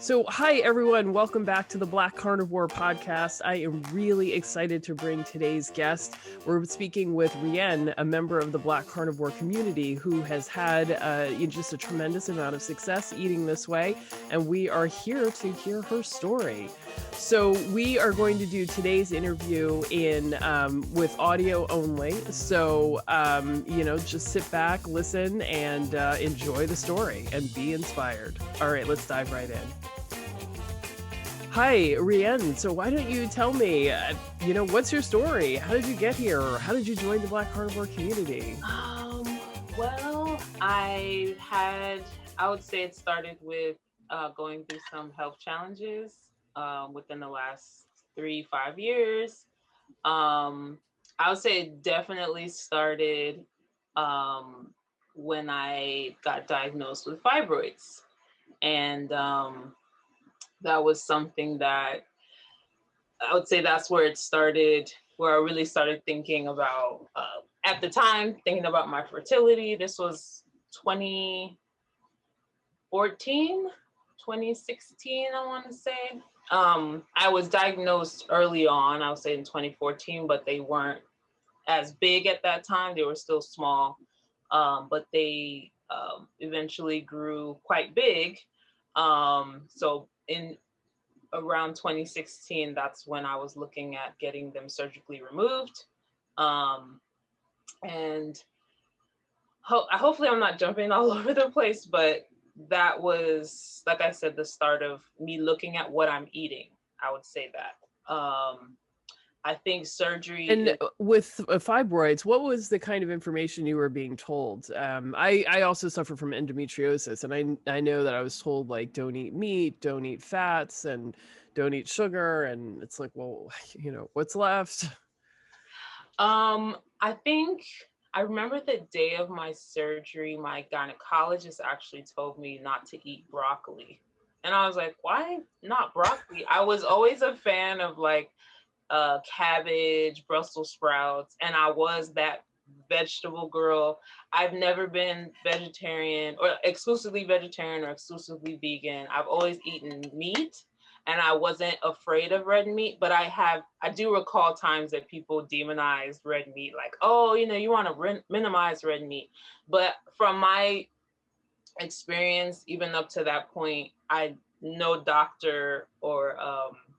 So, hi everyone, welcome back to the Black Carnivore podcast. I am really excited to bring today's guest. We're speaking with Riene, a member of the Black Carnivore Community who has had just a tremendous amount of success eating this way, and we are here to hear her story. So, we are going to do today's interview in with audio only. So, just sit back, listen, and enjoy the story and be inspired. All right, let's dive right in. Hi, Riene. So why don't you tell me, what's your story? How did you get here? Or how did you join the Black Carnivore Community? Well, I would say it started with going through some health challenges within the last 3-5 years. I would say it definitely started when I got diagnosed with fibroids. And that was something that I would say that's where it started, where I really started thinking about, at the time, thinking about my fertility. This was 2014, 2016, I want to say. I was diagnosed early on, I would say in 2014, but they weren't as big at that time. They were still small, but they eventually grew quite big. So in around 2016, that's when I was looking at getting them surgically removed. And hopefully I'm not jumping all over the place, but that was, like I said, the start of me looking at what I'm eating. I would say that. I think surgery. And with fibroids, what was the kind of information you were being told? I also suffer from endometriosis, and I know that I was told, like, don't eat meat, don't eat fats, and don't eat sugar. And it's like, well, what's left? I think I remember the day of my surgery, my gynecologist actually told me not to eat broccoli. And I was like, why not broccoli? I was always a fan of cabbage, Brussels sprouts, and I was that vegetable girl. I've never been vegetarian or exclusively vegan. I've always eaten meat, and I wasn't afraid of red meat, but I do recall times that people demonized red meat, like, oh, you want to minimize red meat. But from my experience, even up to that point, no doctor or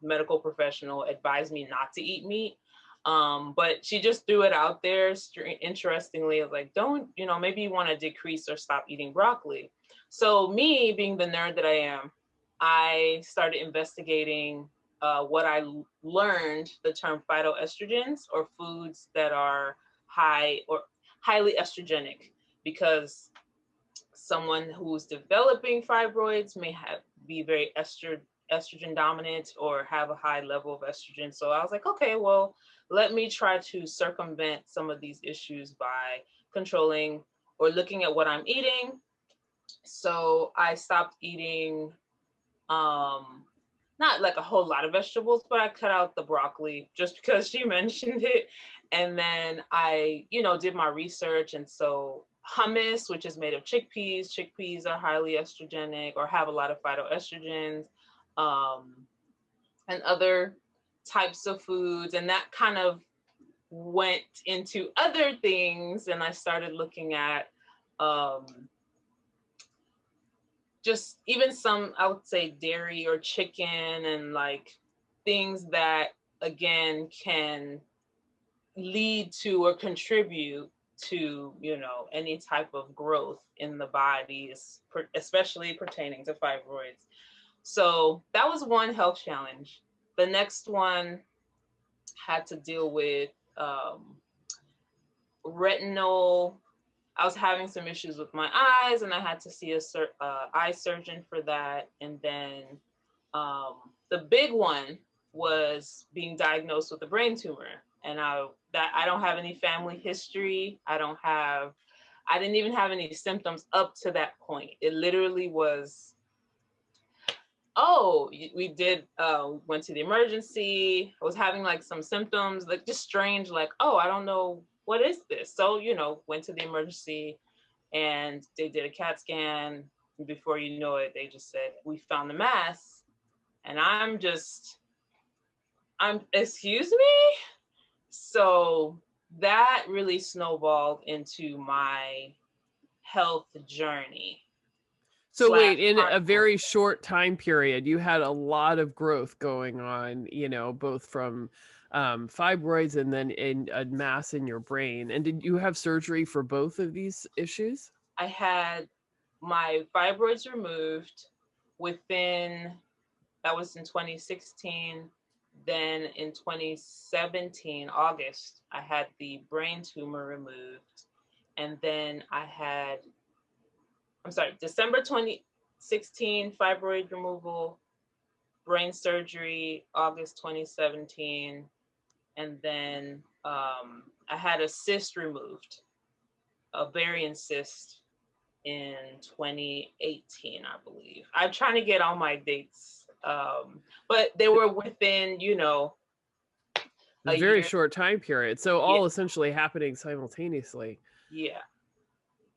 medical professional advised me not to eat meat. But she just threw it out there. Interestingly, like, don't, maybe you want to decrease or stop eating broccoli. So me being the nerd that I am, I started investigating what I learned, the term phytoestrogens, or foods that are high or highly estrogenic, because someone who's developing fibroids may be very estrogen dominant or have a high level of estrogen. So I was like, okay, well, let me try to circumvent some of these issues by controlling or looking at what I'm eating. So I stopped eating not like a whole lot of vegetables, but I cut out the broccoli just because she mentioned it. And then I, did my research. And so hummus, which is made of chickpeas. Chickpeas are highly estrogenic or have a lot of phytoestrogens, and other types of foods. And that kind of went into other things. And I started looking at just even some, I would say, dairy or chicken, and like things that, again, can lead to or contribute to, any type of growth in the body, especially pertaining to fibroids. So that was one health challenge. The next one had to deal with retinal. I was having some issues with my eyes, and I had to see a eye surgeon for that. And then the big one was being diagnosed with a brain tumor. And I don't have any family history. I didn't even have any symptoms up to that point. It literally was, went to the emergency. I was having like some symptoms, like just strange, like, oh, I don't know, what is this? So, went to the emergency and they did a CAT scan. And before you know it, they just said, we found the mass. And excuse me? So that really snowballed into my health journey. So Slash wait, in a carnivore. very short time period, you had a lot of growth going on, both from fibroids and then in a mass in your brain. And did you have surgery for both of these issues? I had my fibroids removed within, that was in 2016. Then in 2017, August, I had the brain tumor removed. And then December 2016, fibroid removal, brain surgery, August 2017. And then I had a cyst removed, a barium cyst in 2018, I believe. I'm trying to get all my dates, but they were within, A a very year. short time period. So Yeah, all essentially happening simultaneously. yeah.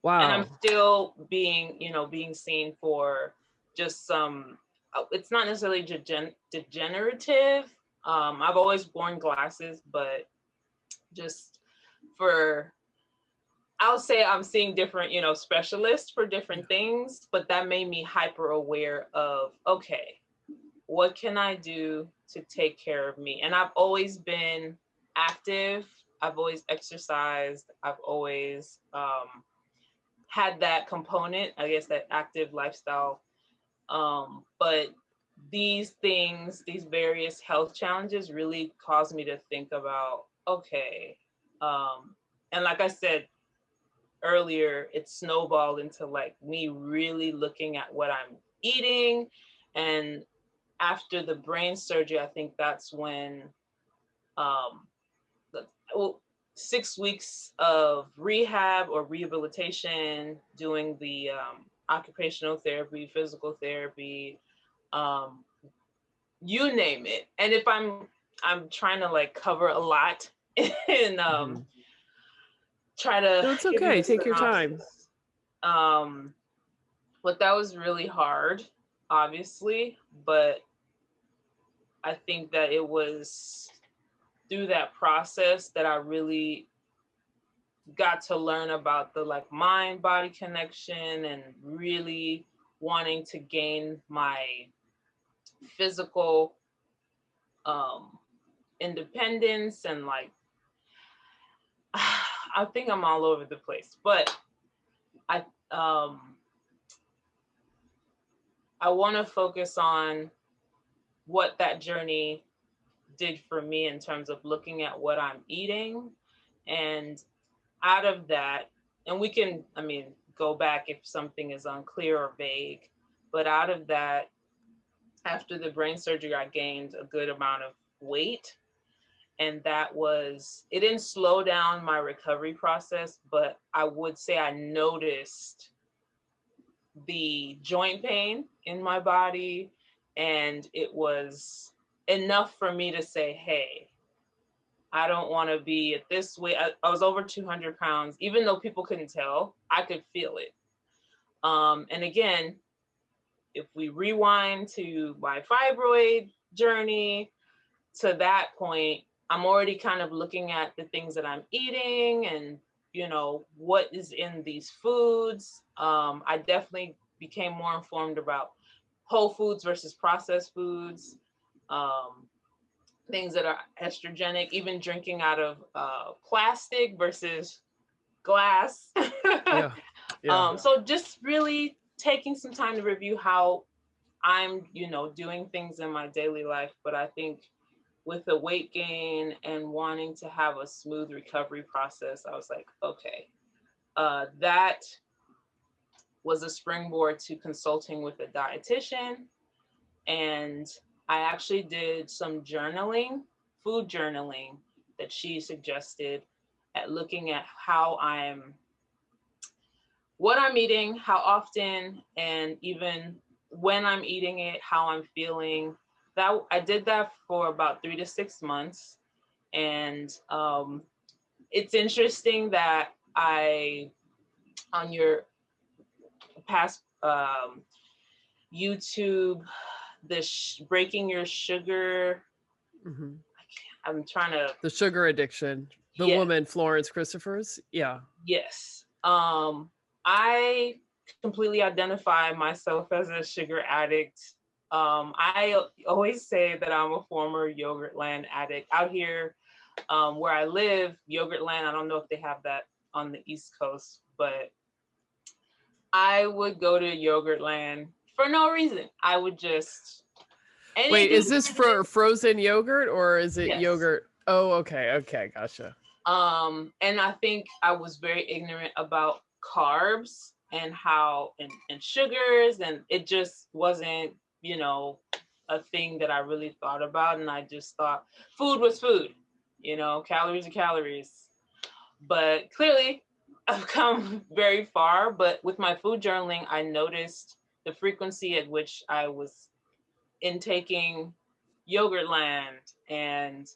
And I'm Wow. still being seen for just some. It's not necessarily degenerative. I've always worn glasses, but just for I'll say I'm seeing different, specialists for different things, but that made me hyper aware of, okay, what can I do to take care of me? And I've always been active. I've always exercised. I've always had that component, I guess, that active lifestyle. But these things, these various health challenges really caused me to think about, okay, and like I said, earlier, it snowballed into like me really looking at what I'm eating. And after the brain surgery, I think that's when um, well, 6 weeks of rehab or rehabilitation, doing the occupational therapy, physical therapy, um, you name it. And if I'm trying to like cover a lot and Mhm. try to No, it's give you okay. a Take your time. synopsis. Um, but that was really hard, obviously. But I think that it was through that process that I really got to learn about the like mind body connection and really wanting to gain my physical um independence and like I think I'm all over the place, but I um I want to focus on what that journey did for me in terms of looking at what I'm eating. And out of that, and we can, go back if something is unclear or vague, but out of that, after the brain surgery, I gained a good amount of weight. And it didn't slow down my recovery process, but I would say I noticed the joint pain in my body. And it was enough for me to say, hey, I don't want to be at this weight. I was over 200 pounds, even though people couldn't tell, I could feel it. And again, if we rewind to my fibroid journey, to that point, I'm already kind of looking at the things that I'm eating and, what is in these foods. I definitely became more informed about whole foods versus processed foods. Things that are estrogenic, even drinking out of plastic versus glass. Yeah. Yeah. So just really taking some time to review how I'm, doing things in my daily life. But I think with the weight gain and wanting to have a smooth recovery process, I was like, okay, that was a springboard to consulting with a dietitian. And I actually did some journaling, food journaling, that she suggested at looking at what I'm eating, how often, and even when I'm eating it, how I'm feeling. That I did that for about 3 to 6 months. And it's interesting that on your past YouTube breaking your sugar. Hmm. I'm trying to. The sugar addiction. The Yes, woman, Florence Christophers. Yeah. yes. I completely identify myself as a sugar addict. I always say that I'm a former Yogurtland addict. Out here, where I live, Yogurtland, I don't know if they have that on the East Coast, but I would go to Yogurtland for no reason. I would just Wait, anything is this for frozen yogurt or is it yes. yogurt? Oh, okay. Okay. Gotcha. And I think I was very ignorant about carbs and how and sugars, and it just wasn't, a thing that I really thought about. And I just thought food was food, calories are calories. But clearly I've come very far. But with my food journaling, I noticed the frequency at which I was intaking Yogurtland, and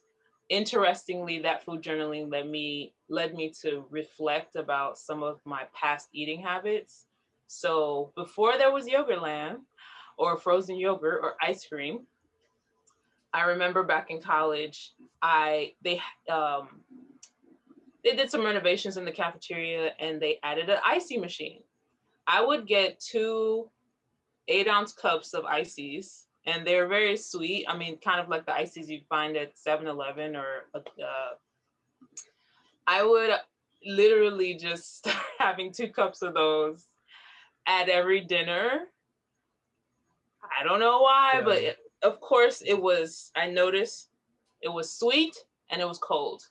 interestingly, that food journaling led me to reflect about some of my past eating habits. So before there was Yogurtland or frozen yogurt or ice cream, I remember back in college, I they did some renovations in the cafeteria and they added an icy machine. I would get 2 8-ounce cups of ices, and they're very sweet. I mean, kind of like the ices you find at 7-Eleven or I would literally just start having 2 cups of those at every dinner. I don't know why, Yeah. but of course I noticed it was sweet and it was cold.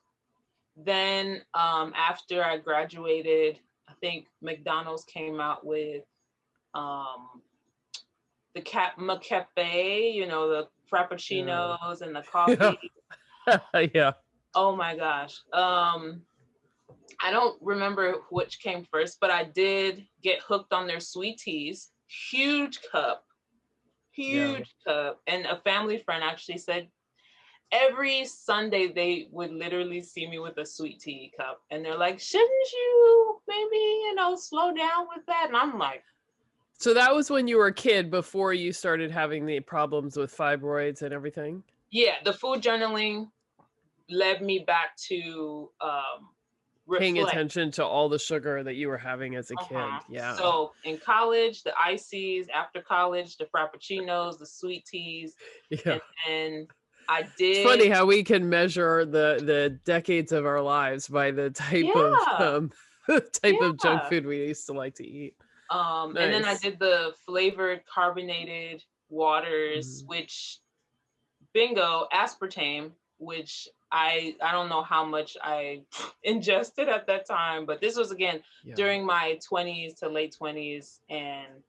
Then after I graduated, I think McDonald's came out with um, the McCafe, the Yeah. frappuccinos and the Yeah. coffee. Yeah. Oh my gosh. I don't remember which came first, but I did get hooked on their sweet teas. Yeah. Huge cup. And a family friend actually said every Sunday they would literally see me with a sweet tea cup. And they're like, shouldn't you maybe, slow down with that? And I'm like, So that was when you were a kid before you started having the problems with fibroids and everything? yeah, the food journaling led me back to Paying reflect. attention to all the sugar that you were having as a Uh-huh. kid. Yeah. So in college, the ices, after college, the frappuccinos, the sweet teas, Yeah. and then I It's funny did, how we can measure the decades of our lives by the yeah, type of junk yeah. food we used to like to eat. And then I Nice. did the flavored carbonated waters, Mhm. which bingo, aspartame, which I don't know how much I ingested at that time, but this was again Yeah. during my 20s to late 20s, and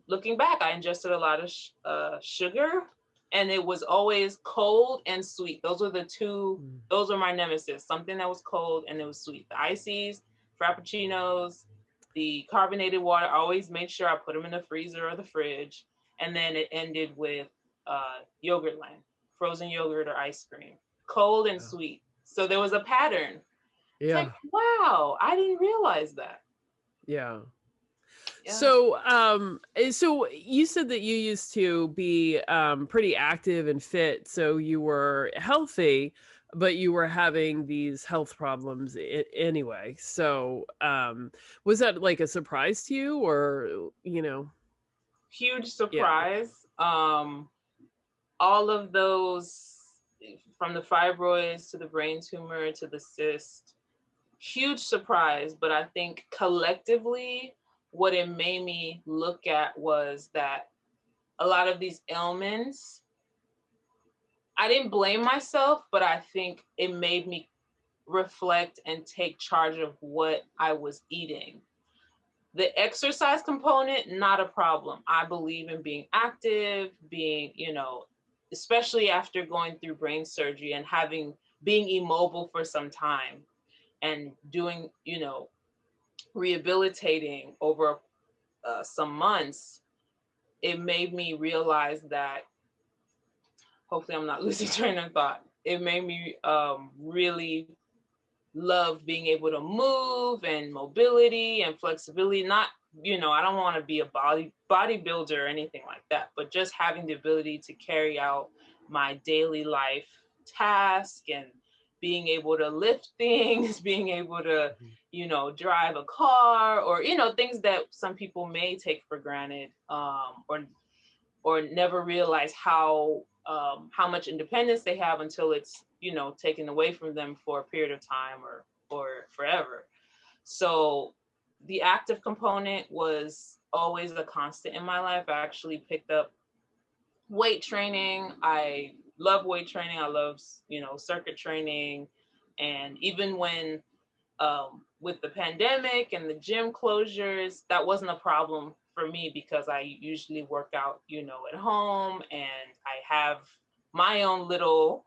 looking back, I ingested a lot of sugar, and it was always cold and sweet. Those were the two. Mm. Those were my nemesis. Something that was cold and it was sweet. The ices, frappuccinos, the carbonated water. I always made sure I put them in the freezer or the fridge, and then it ended with Yogurtland, frozen yogurt or ice cream, cold and Yeah. sweet. So there was a pattern. It's like, Yeah. wow, I didn't realize that. Yeah. Yeah. So you said that you used to be pretty active and fit, so you were healthy, but you were having these health problems anyway. So was that like a surprise to you, or Huge yeah, surprise. All of those, from the fibroids to the brain tumor to the cyst, huge surprise. But I think collectively, what it made me look at was that a lot of these ailments, I didn't blame myself, but I think it made me reflect and take charge of what I was eating. The exercise component, not a problem. I believe in being active, especially after going through brain surgery and being immobile for some time and doing, rehabilitating over some months. It made me realize that, hopefully I'm not losing train of thought. It made me really love being able to move and mobility and flexibility, not I don't want to be a bodybuilder or anything like that, but just having the ability to carry out my daily life task and being able to lift things, being able to, Mhm. drive a car, or, things that some people may take for granted, or never realize how much independence they have until it's, taken away from them for a period of time or forever. So the active component was always a constant in my life. I actually picked up weight training. I love weight training. I love, circuit training. And even when, with the pandemic and the gym closures, that wasn't a problem for me because I usually work out, at home, and I have my own little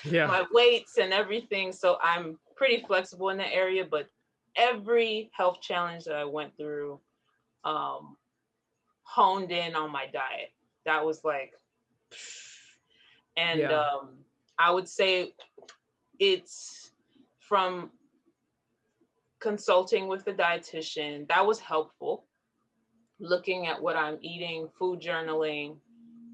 Yeah. my weights and everything. So I'm pretty flexible in that area. But every health challenge that I went through, um, honed in on my diet. That was like, and Yeah. I would say it's from consulting with the dietitian. That was helpful. Looking at what I'm eating, food journaling,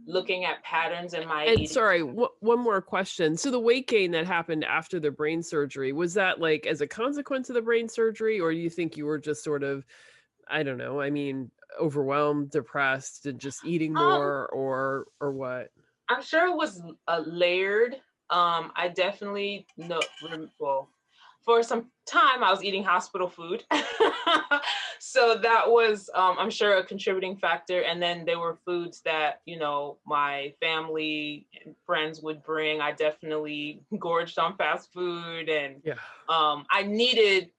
looking at patterns in my And eating. sorry, one more question. So the weight gain that happened after the brain surgery, was that like as a consequence of the brain surgery, or do you think you were just sort of, I don't know, I mean, overwhelmed, depressed, and just eating Um, more, or what? I'm sure it was layered. I definitely know. Well, for some time, I was eating hospital food, so that was, I'm sure, a contributing factor. And then there were foods that my family and friends would bring. I definitely gorged on fast food, and Yeah. I needed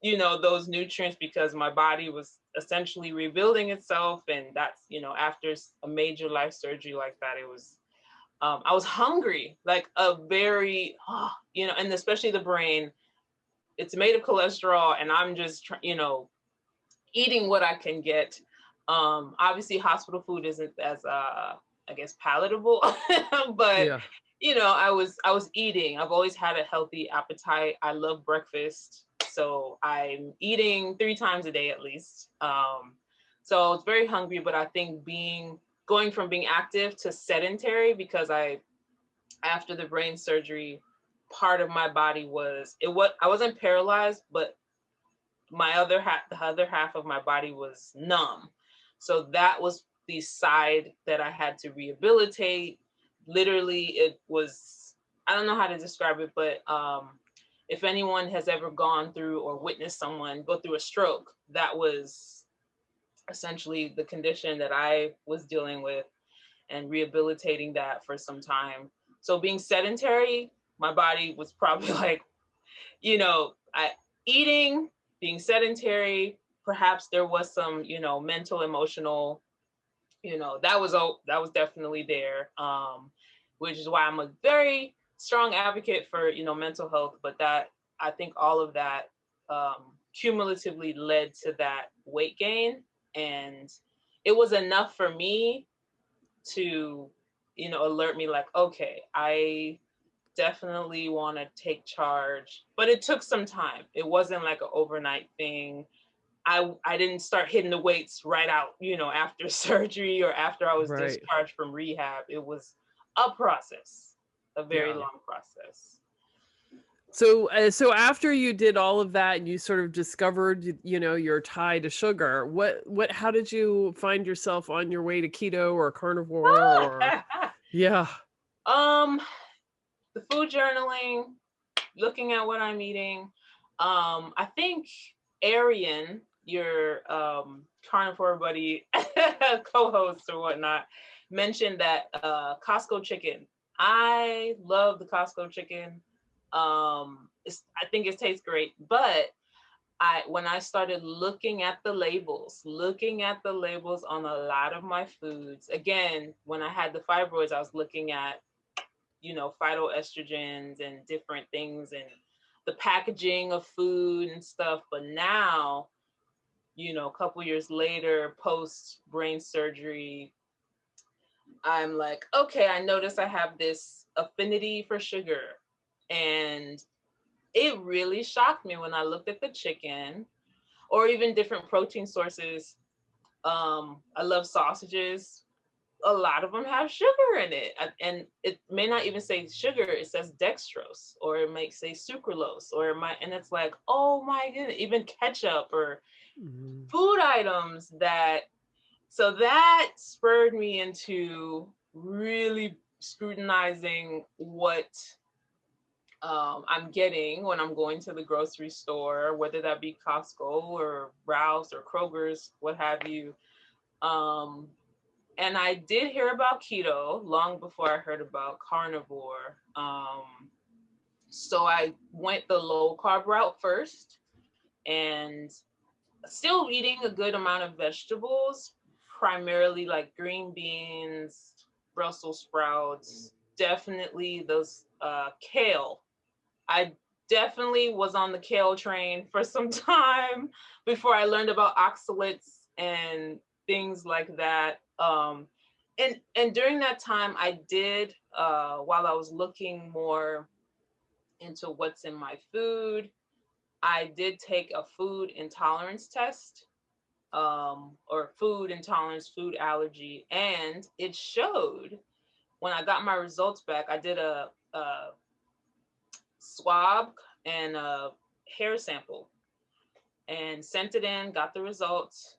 those nutrients because my body was essentially rebuilding itself. And that's, after a major life surgery like that, it was, I was hungry, like a very, and especially the brain, it's made of cholesterol, and I'm just eating what I can get. Obviously hospital food isn't as I guess palatable, but Yeah. I was eating. I've always had a healthy appetite. I love breakfast, so I'm eating 3 times a day at least. So it's very hungry, but I think going from being active to sedentary, because after the brain surgery, part of my body I wasn't paralyzed, but the other half of my body was numb. So that was the side that I had to rehabilitate. Literally, it was, I don't know how to describe it, but if anyone has ever gone through or witnessed someone go through a stroke, that was essentially the condition that I was dealing with, and rehabilitating that for some time. So being sedentary, my body was probably like, I eating, being sedentary, perhaps there was some, mental, emotional, that was definitely there. Which is why I'm a very strong advocate for, mental health, but that, I think all of that cumulatively led to that weight gain. And it was enough for me to, alert me like, okay, I definitely want to take charge. But it took some time. It wasn't like an overnight thing. I didn't start hitting the weights right out, after surgery or after I was Right. discharged from rehab. It was a process, a very Yeah. long process. So after you did all of that and you sort of discovered, your tie to sugar, how did you find yourself on your way to keto or carnivore or yeah. um, the food journaling, looking at what I'm eating. I think Arian, your carnivore buddy, co-host or whatnot, mentioned that Costco chicken. I love the Costco chicken. I think it tastes great, but when I started looking at the labels on a lot of my foods. Again, when I had the fibroids, I was looking at phytoestrogens and different things, and the packaging of food and stuff. But now, a couple years later, post brain surgery, I'm like, okay, I notice I have this affinity for sugar. And it really shocked me when I looked at the chicken. or even different protein sources. I love sausages. A lot of them have sugar in it, and it may not even say sugar. It says dextrose, or it might say sucralose, or it might, and it's like, oh my goodness, even ketchup or Mhm. food items that. So that spurred me into really scrutinizing what I'm getting when I'm going to the grocery store, whether that be Costco or Rouse or Kroger's, what have you. Um, and I did hear about keto long before I heard about carnivore. So I went the low carb route first, and still eating a good amount of vegetables, primarily like green beans, Brussels sprouts, definitely those kale. I definitely was on the kale train for some time before I learned about oxalates and things like that. And during that time, I did while I was looking more into what's in my food, I did take a food intolerance test, or food intolerance, food allergy, and it showed when I got my results back. I did a swab and a hair sample and sent it in, got the results.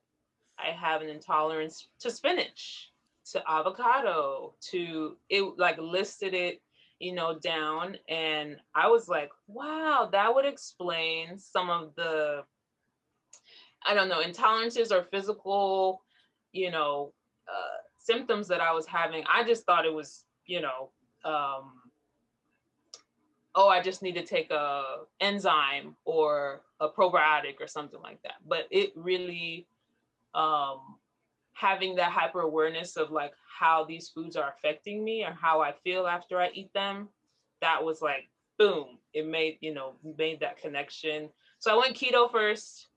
I have an intolerance to spinach, to avocado, to it, like listed it, down. And I was like, wow, that would explain some of the, I don't know, intolerances or physical, symptoms that I was having. I just thought it was, oh, I just need to take a enzyme or a probiotic or something like that. But it really, um, having that hyper awareness of like how these foods are affecting me or how I feel after I eat them, that was like, boom, it made that connection. So I went keto first.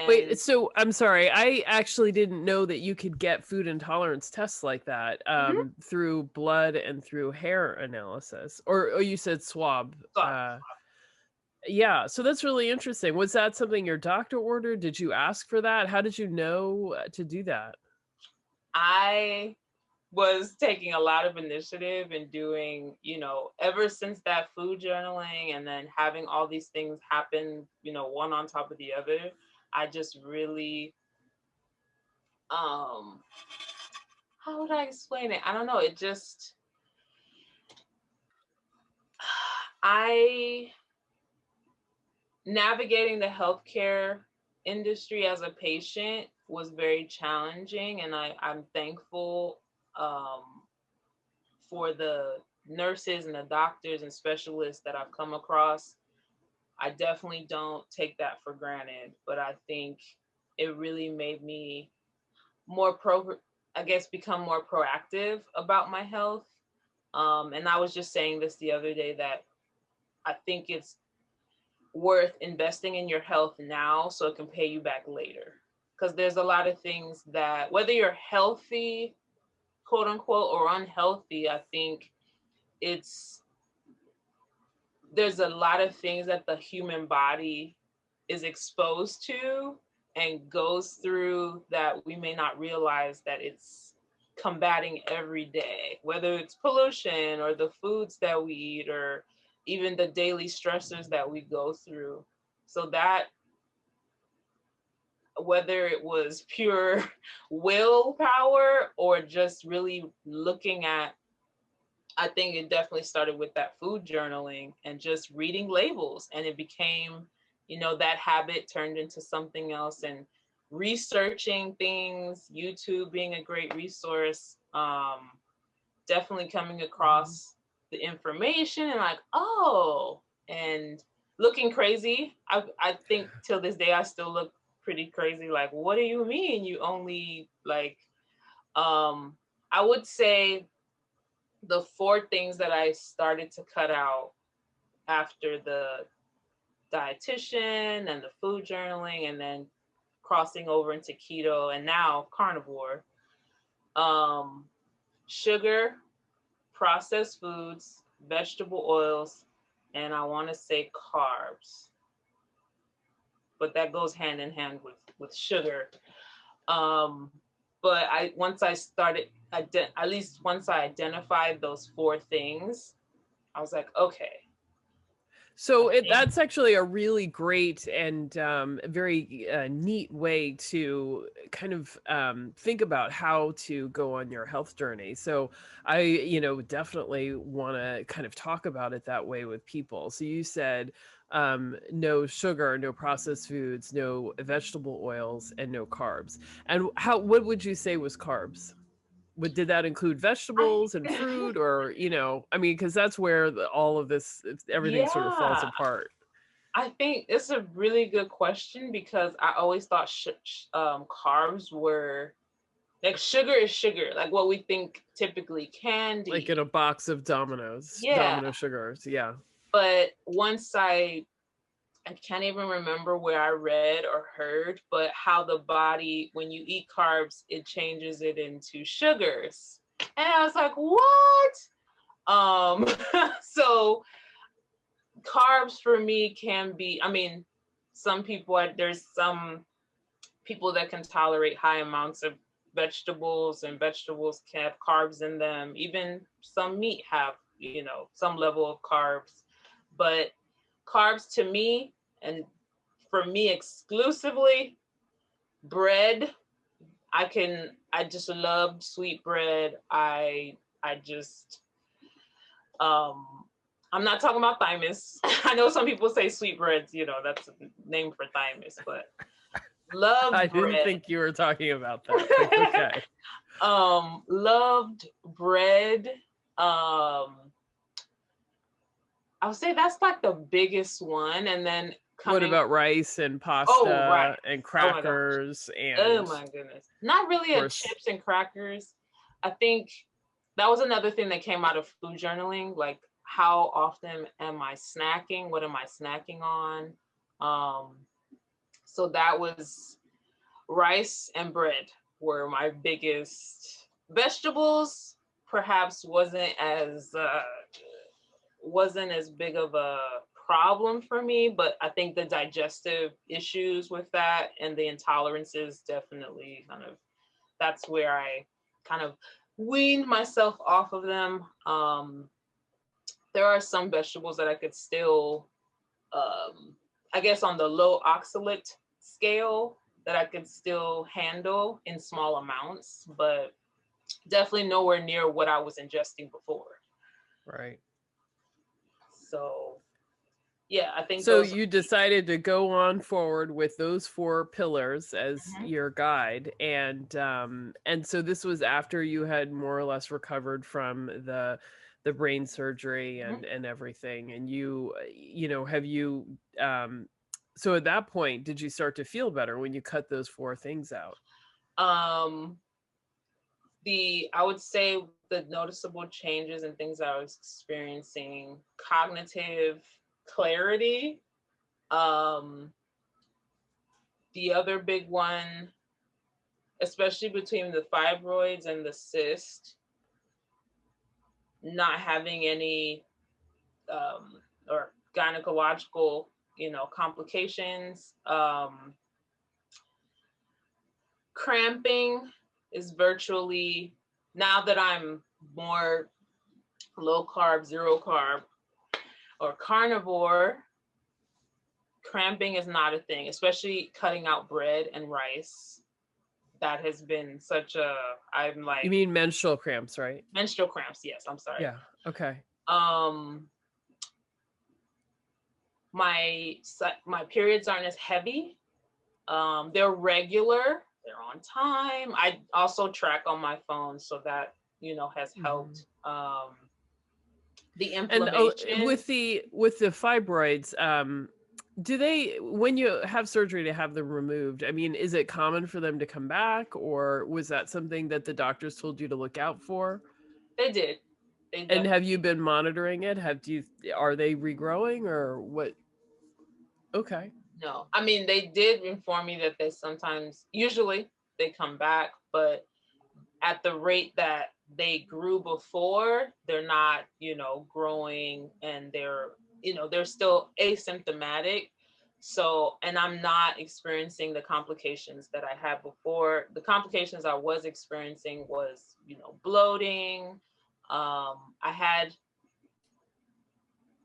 Wait, And so I'm sorry. I actually didn't know that you could get food intolerance tests like that mhm, through blood and through hair analysis. Or you said swab. so Yeah, so that's really interesting. Was that something your doctor ordered? Did you ask for that? How did you know to do that? I was taking a lot of initiative and doing, ever since that food journaling and then having all these things happen, one on top of the other, I just really, um, how would I explain it? I don't know. It just, I, navigating the healthcare industry as a patient was very challenging. And I'm thankful, um, for the nurses and the doctors and specialists that I've come across. I definitely don't take that for granted, but I think it really made me more I guess, become more proactive about my health. And I was just saying this the other day that I think it's worth investing in your health now so it can pay you back later. Because there's a lot of things that, whether you're healthy, quote unquote, or unhealthy, I think it's there's a lot of things that the human body is exposed to and goes through that we may not realize that it's combating every day, whether it's pollution or the foods that we eat or even the daily stressors that we go through. So that, whether it was pure willpower or just really looking at, I think it definitely started with that food journaling and just reading labels. And it became, that habit turned into something else, and researching things, YouTube being a great resource, definitely coming Mhm. across the information and like, oh, and looking crazy. I think till this day, I still look pretty crazy. Like, what do you mean you only like, um, I would say the four things that I started to cut out after the dietitian and the food journaling and then crossing over into keto and now carnivore, um, sugar, processed foods, vegetable oils, and I want to say carbs. but that goes hand in hand with sugar. But once I started, at least once I identified those 4 things, I was like, okay. So that's actually a really great and very neat way to kind of think about how to go on your health journey. So I, definitely want to kind of talk about it that way with people. So you said no sugar, no processed foods, no vegetable oils, and no carbs. And what would you say was carbs? Did that include vegetables and fruit, or I mean, because that's where all of this, everything sort of falls Yeah, apart. I think it's a really good question, because I always thought carbs were like sugar is sugar, like what we think typically candy. Like in a box of Domino's, Yeah. Domino sugars. Yeah. But once I can't even remember where I read or heard, but how the body, when you eat carbs, it changes it into sugars. And I was like, what? So carbs for me can be, I mean, there's some people that can tolerate high amounts of vegetables, and vegetables can have carbs in them. Even some meat have, some level of carbs. But carbs to me, and for me exclusively, bread. I just loved sweet bread. I just, I'm not talking about thymus. I know some people say sweetbreads, that's a name for thymus, but loved I bread. didn't think you were talking about that. But okay. Loved bread. I would say that's like the biggest one. And then what about rice and pasta and crackers? Oh my goodness. Not really a chips and crackers. I think that was another thing that came out of food journaling, like how often am I snacking? What am I snacking on? So that was rice and bread were my biggest. Vegetables perhaps wasn't as big of a problem for me, but I think the digestive issues with that and the intolerances definitely that's where I kind of weaned myself off of them. There are some vegetables that I could still, I guess on the low oxalate scale, that I could still handle in small amounts, but definitely nowhere near what I was ingesting before. Right. So, yeah, I think so. You decided to go on forward with those 4 pillars as your guide, and so this was after you had more or less recovered from the brain surgery and everything, and you have you so at that point, did you start to feel better when you cut those 4 things out? I would say the noticeable changes and things I was experiencing: cognitive clarity. The other big one, especially between the fibroids and the cyst, not having any or gynecological, complications. Cramping is virtually, now that I'm more low carb, zero carb, or carnivore, cramping is not a thing, especially cutting out bread and rice. That has been I'm like. You mean menstrual cramps, right? Menstrual cramps, yes, I'm sorry. Yeah, okay. My periods aren't as heavy. They're regular, they're on time. I also track on my phone, so that has helped. The inflammation. And with the fibroids, do they, when you have surgery to have them removed, I mean, is it common for them to come back, or was that something that the doctors told you to look out for? They did. And have you been monitoring it? Are they regrowing or what? Okay. No, I mean, they did inform me that usually they come back, but at the rate that they grew before, they're not, growing, and they're still asymptomatic. So, and I'm not experiencing the complications that I had before. The complications I was experiencing was, bloating. I had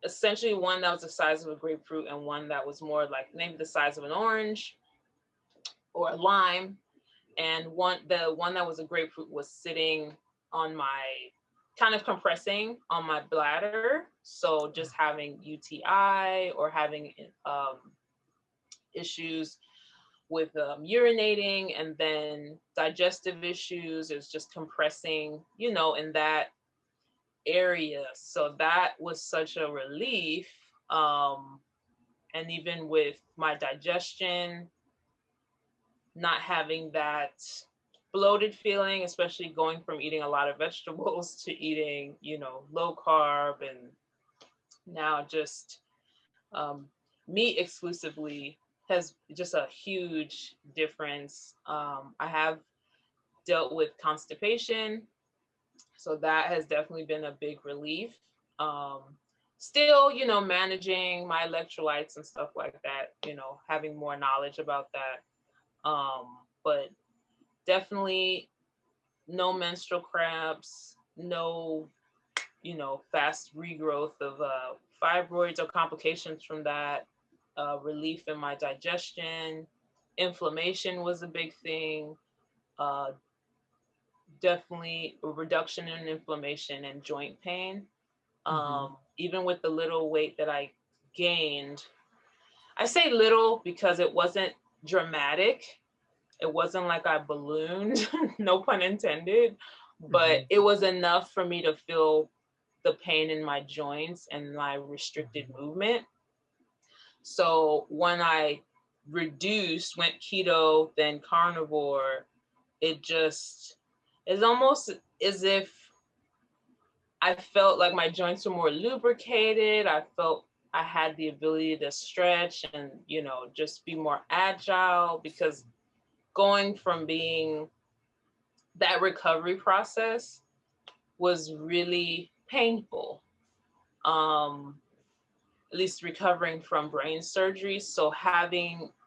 essentially one that was the size of a grapefruit and one that was more like maybe the size of an orange or a lime. And the one that was a grapefruit was sitting on my, kind of compressing on my bladder. So just having UTI or having issues with urinating, and then digestive issues is just compressing, in that area. So that was such a relief. And even with my digestion, not having that bloated feeling, especially going from eating a lot of vegetables to eating, low carb, and now just meat exclusively, has just a huge difference. I have dealt with constipation, so that has definitely been a big relief. Um, Still, managing my electrolytes and stuff like that, having more knowledge about that. But definitely no menstrual cramps, no, fast regrowth of fibroids or complications from that, relief in my digestion. Inflammation was a big thing. Uh, Definitely a reduction in inflammation and joint pain. Even with the little weight that I gained, I say little because it wasn't dramatic. It wasn't like I ballooned, no pun intended, but it was enough for me to feel the pain in my joints and my restricted movement. So when I went keto, then carnivore, it just is almost as if I felt like my joints were more lubricated. I felt I had the ability to stretch and, just be more agile, because going from being that recovery process was really painful. At least recovering from brain surgery. So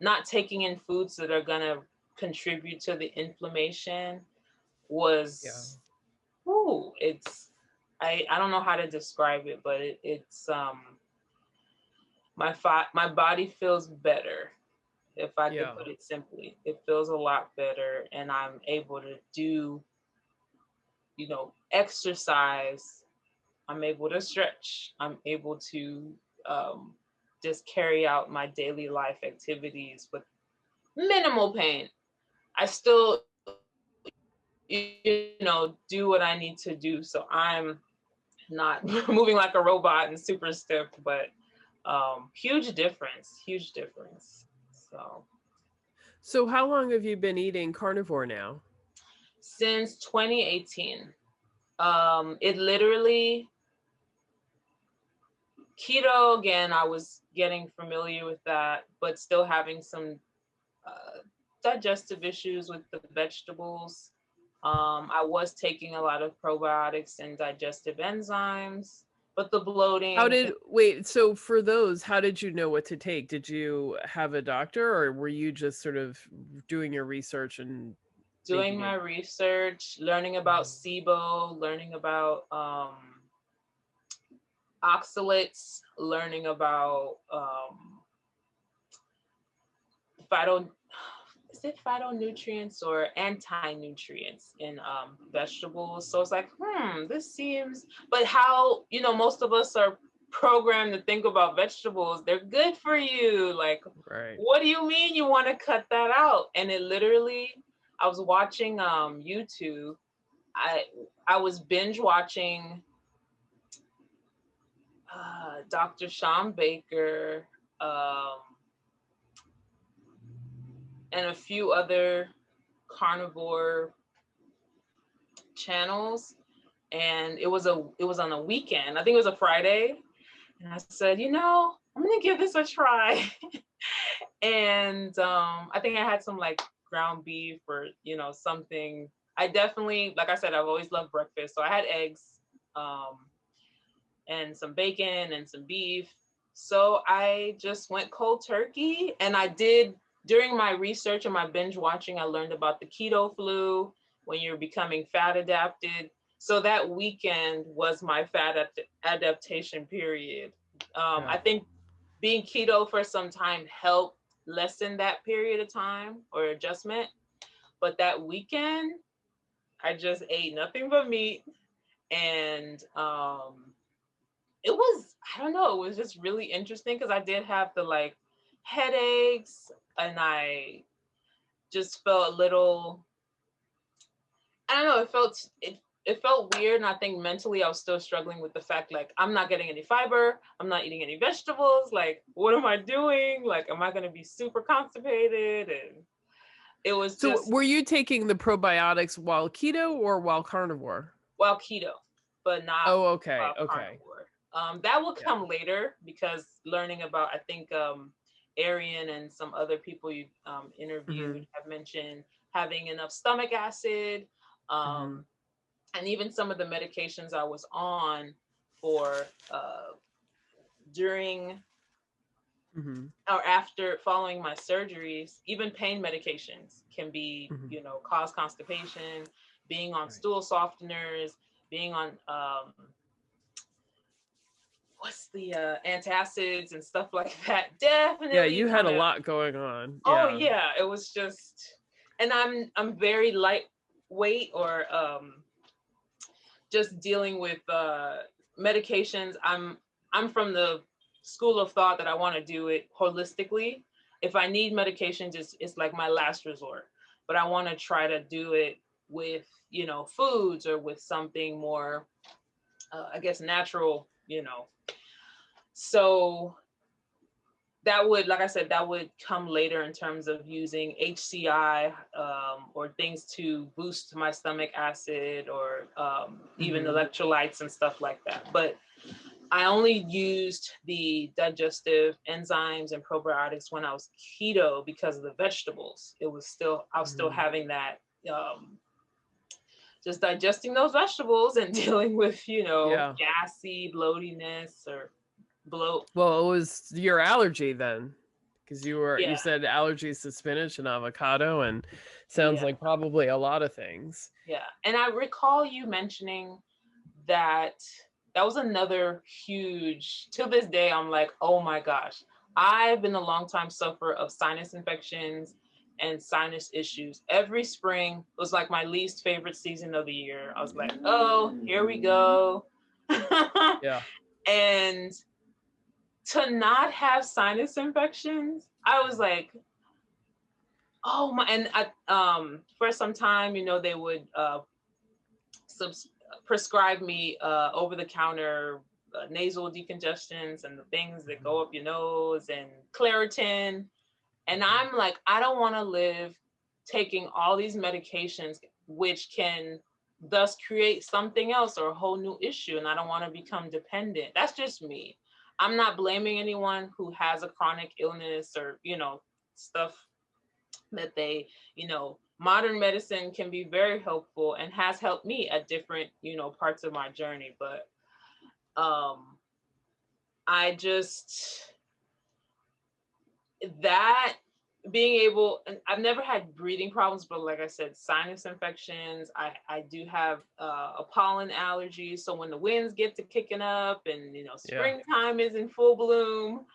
not taking in foods that are going to contribute to the inflammation was, I don't know how to describe it, but it's, my body feels better. If I could put it simply, it feels a lot better, and I'm able to do, exercise. I'm able to stretch. I'm able to just carry out my daily life activities with minimal pain. I still, do what I need to do. So I'm not moving like a robot and super stiff, but huge difference. So how long have you been eating carnivore now? Since 2018. It literally, keto, again, I was getting familiar with that, but still having some digestive issues with the vegetables. I was taking a lot of probiotics and digestive enzymes, but the bloating, So for those, how did you know what to take? Did you have a doctor, or were you just sort of doing your research and doing my research, learning about SIBO, learning about oxalates, learning about phyto is it phytonutrients or anti-nutrients in vegetables. So it's like, this seems, but how, most of us are programmed to think about vegetables, they're good for you. Like, what do you mean you want to cut that out? And it literally, I was watching YouTube. I was binge watching Dr. Sean Baker, and a few other carnivore channels, and it was on a weekend. I think it was a Friday, and I said, I'm gonna give this a try. And I think I had some like ground beef or something. I definitely, like I said, I've always loved breakfast, so I had eggs, and some bacon and some beef. So I just went cold turkey, and I did, during my research and my binge watching, I learned about the keto flu when you're becoming fat adapted. So that weekend was my adaptation period. Yeah. I think being keto for some time helped lessen that period of time or adjustment. But that weekend, I just ate nothing but meat, and it was, I don't know, it was just really interesting because I did have the like headaches, and I just felt a little, I don't know, it felt weird, and I think mentally I was still struggling with the fact like I'm not getting any fiber, I'm not eating any vegetables, like what am I doing? Like am I going to be super constipated? And it was So just, were you taking the probiotics while keto or while carnivore? well, keto, but not Oh, okay. Okay. carnivore. That will Yeah. come later because learning about, I think Arian and some other people you interviewed Mm-hmm. have mentioned having enough stomach acid, Mm-hmm. um, and even some of the medications I was on for during Mm-hmm. or after following my surgeries, even pain medications can be, Mm-hmm. cause constipation, being on Right. stool softeners, being on what's the antacids and stuff like that, Yeah, definitely you had kind a of, lot going on. oh Yeah. yeah, it was just, and I'm very lightweight, or just dealing with medications. I'm from the school of thought that I want to do it holistically. If I need medications, it's like my last resort, but I want to try to do it with, foods, or with something more I guess natural, so that would, like I said, that would come later in terms of using HCI, or things to boost my stomach acid, or even Mm-hmm. electrolytes and stuff like that. But I only used the digestive enzymes and probiotics when I was keto because of the vegetables. I was still Mm-hmm. having that, just digesting those vegetables and dealing with, Yeah. gassy bloatiness or bloat. Well, it was your allergy then, because you Yeah, said allergies to spinach and avocado, and sounds yeah. like probably a lot of things. Yeah. And I recall you mentioning that that was another huge, till this day, I'm like, oh my gosh, I've been a long time sufferer of sinus infections and sinus issues. Every spring was like my least favorite season of the year. I was like, oh, here we go. Yeah. And to not have sinus infections, I was like, oh my, and I, for some time, they would subs- prescribe me over the counter nasal decongestants and the things that Mhm. go up your nose and Claritin. And I'm like, I don't want to live taking all these medications, which can thus create something else or a whole new issue. And I don't want to become dependent. That's just me. I'm not blaming anyone who has a chronic illness or, stuff that they, modern medicine can be very helpful and has helped me at different, parts of my journey. But um I just, that being able, and I've never had breathing problems, but like I said, sinus infections, I do have a pollen allergy. So when the winds get to kicking up and, Yeah. springtime is in full bloom,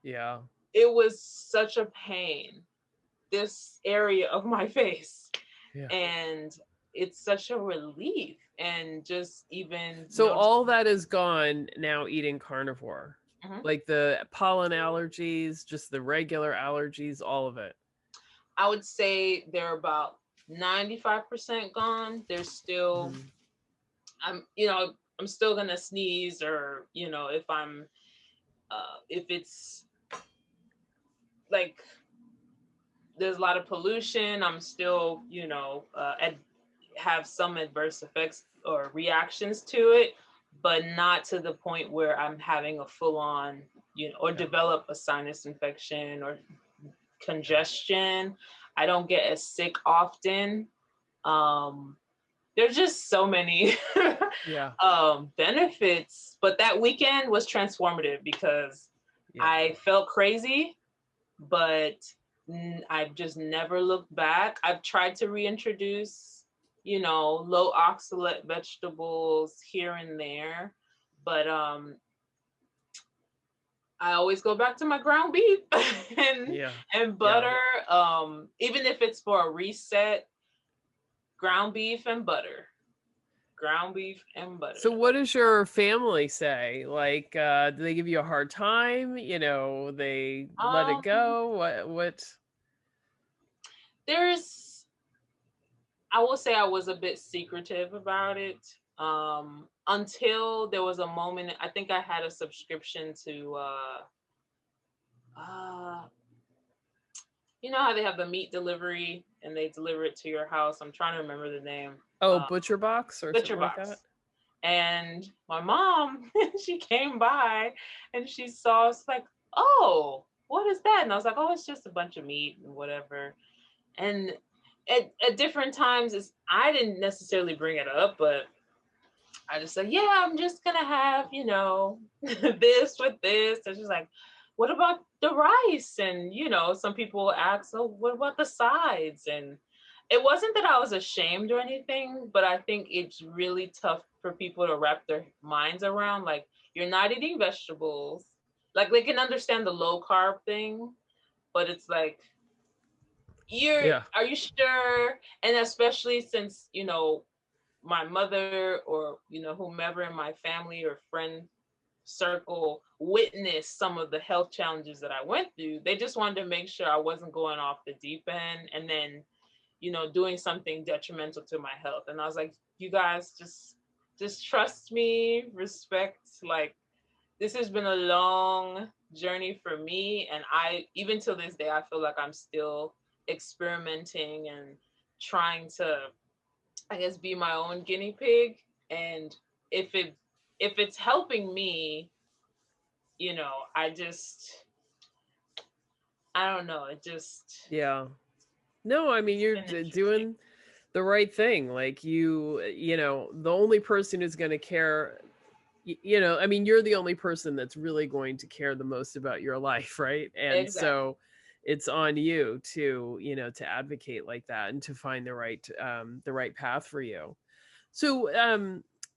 Yeah. it was such a pain, this area of my face. Yeah. And it's such a relief. And just even, So all that is gone now eating carnivore. Mhm. Like the pollen allergies, just the regular allergies, all of it. I would say they're about 95% gone. There's still, Mhm. I'm still gonna sneeze, or if it's like there's a lot of pollution, I'm still, have some adverse effects or reactions to it, but not to the point where I'm having a full on, or Yeah. develop a sinus infection or Yeah. congestion. I don't get as sick often. Um, there's just so many Yeah. benefits, but that weekend was transformative because Yeah. I felt crazy, but I've just never looked back. I've tried to reintroduce, low oxalate vegetables here and there, but I always go back to my ground beef and Yeah. and Yeah. butter. Even if it's for a reset, ground beef and butter. Ground beef and butter. So what does your family say? Like, do they give you a hard time? They let it Um, go? What? there's I will say I was a bit secretive about it. Until there was a moment, I think I had a subscription to uh you know how they have the meat delivery and they deliver it to your house. I'm trying to remember the name. Oh, Uh, Butcher Box or Butcher something like that? Box. And my mom, she came by and she saw us like, oh, what is that? And I was like, oh, it's just a bunch of meat and whatever. And at different times, I didn't necessarily bring it up, but I just said, yeah, I'm just gonna have, this with this. And she's like, what about the rice? And some people ask, oh, what about the sides? And it wasn't that I was ashamed or anything, but I think it's really tough for people to wrap their minds around. Like, you're not eating vegetables. Like, they can understand the low carb thing, but it's like, Yeah. are you sure? And especially since, my mother or whomever in my family or friend circle witnessed some of the health challenges that I went through, they just wanted to make sure I wasn't going off the deep end and then doing something detrimental to my health. And I was like, you guys just trust me, respect. Like, this has been a long journey for me, and I even till this day I feel like I'm still experimenting and trying to, I guess, be my own guinea pig. And if it if it's helping me, I just, I don't know. It just, Yeah. No, I mean it's you're been interesting. doing the right thing. Like the only person who's going to care, I mean, you're the only person that's really going to care the most about your life, right? And Exactly. so it's on you to, to advocate like that and to find the right path for you. So,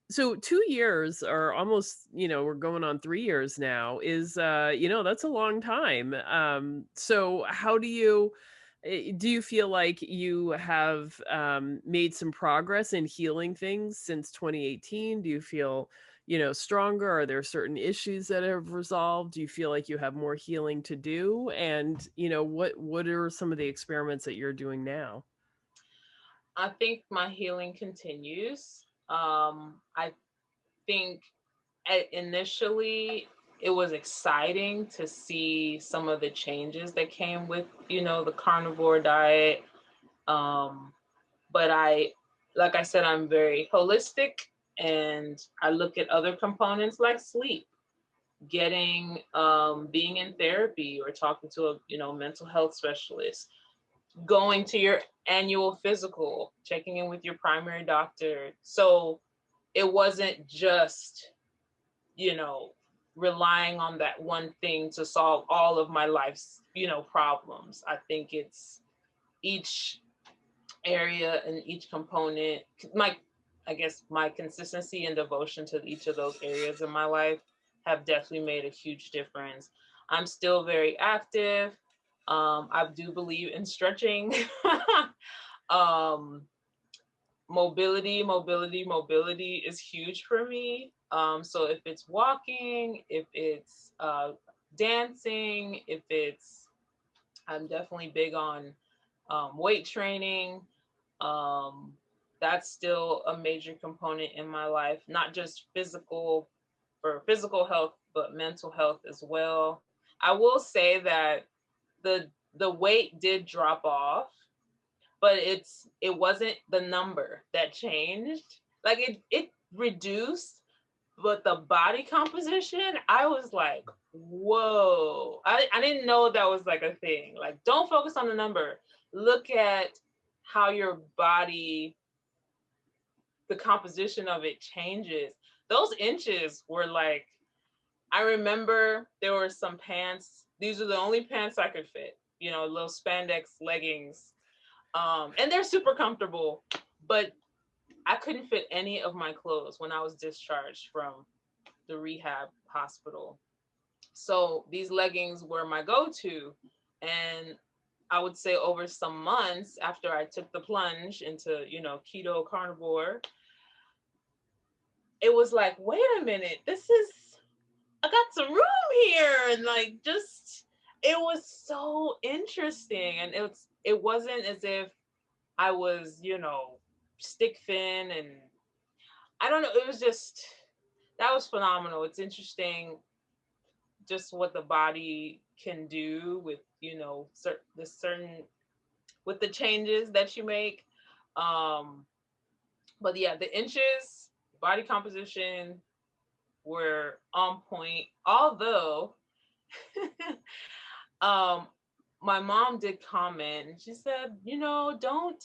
so 2 years or almost, we're going on 3 years now is, that's a long time. So how do you feel like you have made some progress in healing things since 2018? Do you feel, stronger? Are there certain issues that have resolved? Do you feel like you have more healing to do? And, what are some of the experiments that you're doing now? I think my healing continues. I think initially it was exciting to see some of the changes that came with, the carnivore diet. Um, but like I said, I'm very holistic, and I look at other components like sleep, getting, being in therapy or talking to a, mental health specialist, going to your annual physical, checking in with your primary doctor. So it wasn't just, you know, relying on that one thing to solve all of my life's, problems. I think it's each area and each component, I guess my consistency and devotion to each of those areas in my life have definitely made a huge difference. I'm still very active. I do believe in stretching. um, mobility is huge for me. So if it's walking, if it's dancing, I'm definitely big on weight training. Um, that's still a major component in my life, not just for physical health, but mental health as well. I will say that the weight did drop off, but it wasn't the number that changed. Like, it reduced, but the body composition, I was like, whoa. I didn't know that was like a thing. Like, don't focus on the number. Look at how your body, the composition of it changes. Those inches were like I remember there were some pants. These are the only pants I could fit, you know, little spandex leggings. And they're super comfortable, but I couldn't fit any of my clothes when I was discharged from the rehab hospital. So these leggings were my go-to. And I would say over some months after I took the plunge into, you know, keto carnivore, it was like, wait a minute, I got some room here. And like, just, it was so interesting. And it wasn't as if I was, you know, stick thin, and I don't know. It was just, that was phenomenal. It's interesting just what the body can do with, you know, certain with the changes that you make. Um, but yeah, the inches, body composition were on point. Although, um, my mom did comment, and she said, you know, don't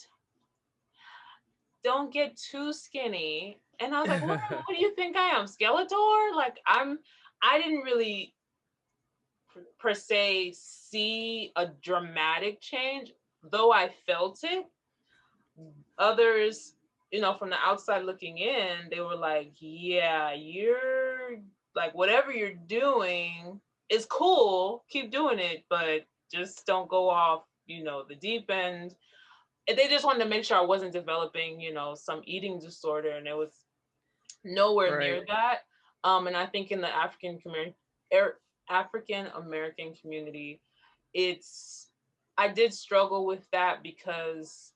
get too skinny. And I was like, what do you think I am, Skeletor? Like, I didn't really per se see a dramatic change, though I felt it. Others, you know, from the outside looking in, they were like, yeah, you're like, whatever you're doing is cool, keep doing it, but just don't go off, you know, the deep end. And they just wanted to make sure I wasn't developing, you know, some eating disorder, and it was nowhere near Right. that. And I think in the African American community, it's I did struggle with that because,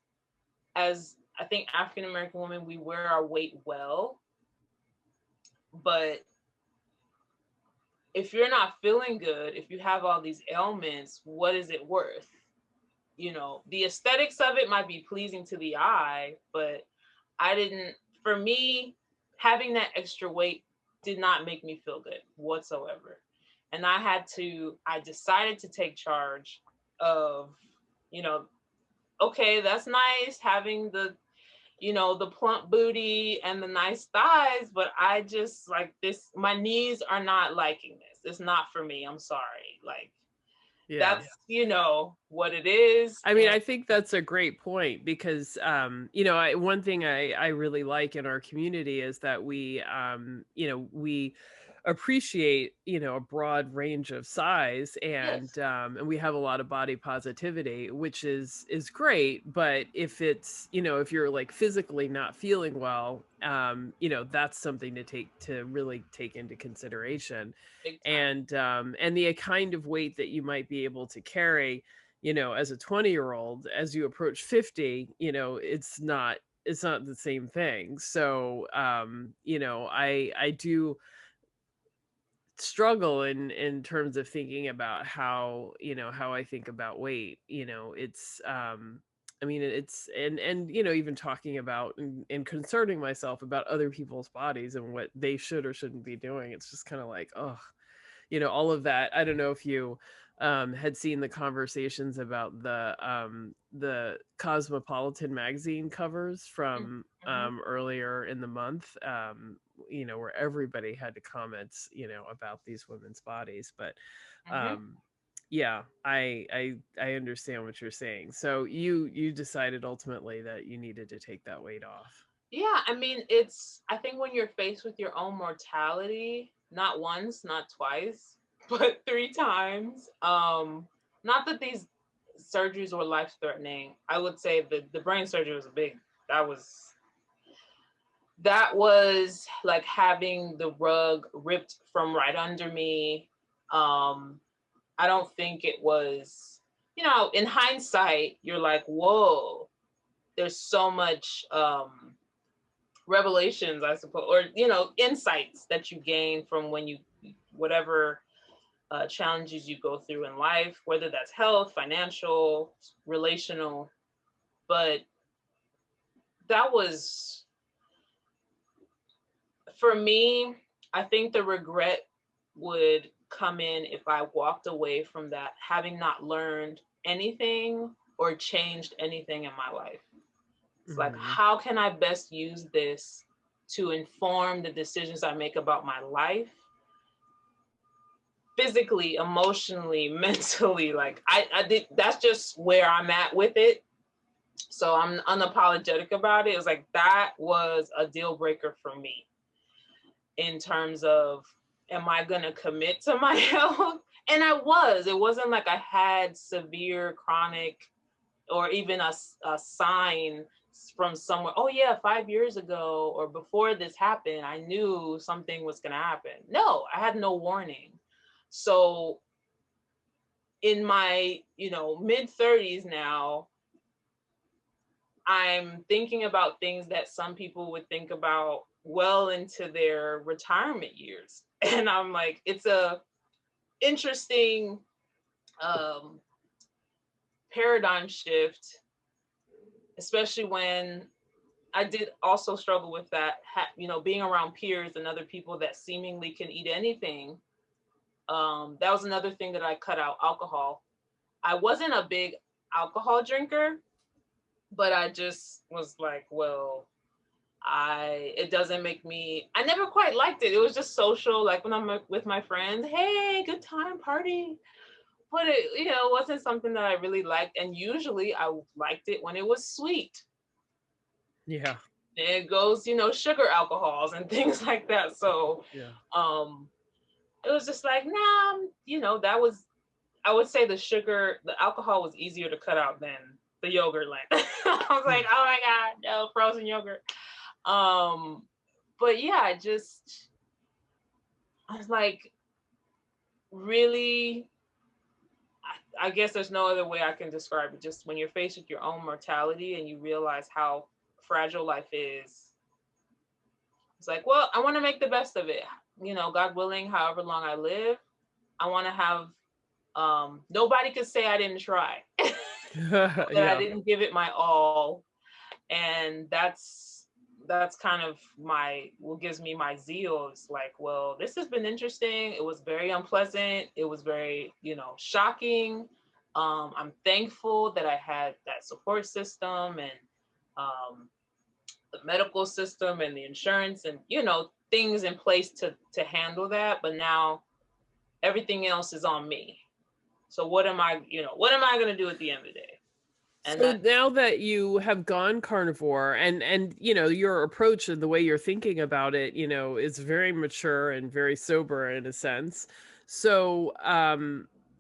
as I think African American women, we wear our weight well, but if you're not feeling good, if you have all these ailments, what is it worth? You know, the aesthetics of it might be pleasing to the eye, but I didn't, for me, having that extra weight did not make me feel good whatsoever. And I decided to take charge of, you know, okay, that's nice having the, you know, the plump booty and the nice thighs, but I just like this, my knees are not liking this. It's not for me. I'm sorry. Like, Yeah. that's, you know, what it is. I mean, And I think that's a great point because, you know, one thing I really like in our community is that you know, we appreciate, you know, a broad range of size, yes, and we have a lot of body positivity, which is great. But if it's, you know, if you're like physically not feeling well, you know, that's something to really take into consideration, big time. and the kind of weight that you might be able to carry, you know, as a 20-year-old, as you approach 50, you know, it's not the same thing. So, you know, I do struggle in terms of thinking about how, you know, how I think about weight. You know, it's I mean, it's and you know, even talking about and concerning myself about other people's bodies and what they should or shouldn't be doing. It's just kind of like, oh, you know, all of that. I don't know if you had seen the conversations about the Cosmopolitan magazine covers from Mm-hmm. earlier in the month, you know, where everybody had to comment, you know, about these women's bodies. But Mm-hmm. um, yeah, I understand what you're saying. So you decided ultimately that you needed to take that weight off. Yeah, I mean, I think when you're faced with your own mortality, not once, not twice, but three times, not that these surgeries were life threatening. I would say the brain surgery was a big, that was, that was like having the rug ripped from right under me. Um, I don't think it was, you know, in hindsight, you're like, whoa, there's so much, revelations, I suppose, or, you know, insights that you gain from when you, whatever challenges you go through in life, whether that's health, financial, relational. But that was, for me, I think the regret would come in if I walked away from that having not learned anything or changed anything in my life. It's like, Hmm. how can I best use this to inform the decisions I make about my life physically, emotionally, mentally, like I did, that's just where I'm at with it. So I'm unapologetic about it. It was like, that was a deal breaker for me in terms of, am I going to commit to my health? And it wasn't like I had severe chronic or even a sign from somewhere, oh yeah, 5 years ago or before this happened, I knew something was going to happen. No, I had no warning. So in my, mid 30s now, I'm thinking about things that some people would think about well into their retirement years. And I'm like, it's a interesting um, paradigm shift, especially when I did also struggle with that, being around peers and other people that seemingly can eat anything. That was another thing that I cut out, alcohol. I wasn't a big alcohol drinker, but I just was like, well, it doesn't make me, I never quite liked it. It was just social, like when I'm with my friends, hey, good time, party. But it wasn't something that I really liked. And usually I liked it when it was sweet. Yeah. And it goes, sugar alcohols and things like that. So Yeah. it was just like, nah, that was, I would say the alcohol was easier to cut out than the yogurt land. I was like, oh my God, no, frozen yogurt. But yeah, I was like, really, I guess there's no other way I can describe it. Just when you're faced with your own mortality and you realize how fragile life is, it's like, well, I want to make the best of it. God willing, however long I live, I want to have, nobody could say I didn't try, that I Yeah. didn't give it my all. And that's kind of what gives me my zeal. It's like, well, this has been interesting. It was very unpleasant. It was very, shocking. I'm thankful that I had that support system and the medical system and the insurance and, things in place to handle that. But now everything else is on me. So what am I going to do at the end of the day? And So now that you have gone carnivore and your approach and the way you're thinking about it, is very mature and very sober in a sense. So I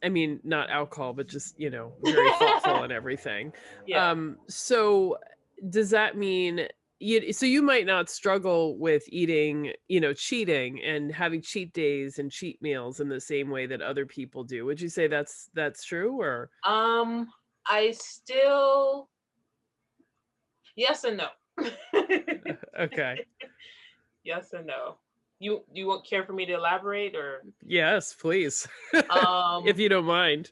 mean, not alcohol, but just, very thoughtful and everything. yeah. So does that mean so you might not struggle with eating, cheating and having cheat days and cheat meals in the same way that other people do. Would you say that's true or? I still, yes and no. Okay. Yes and no. You won't care for me to elaborate or? Yes, please. If Um, you don't mind.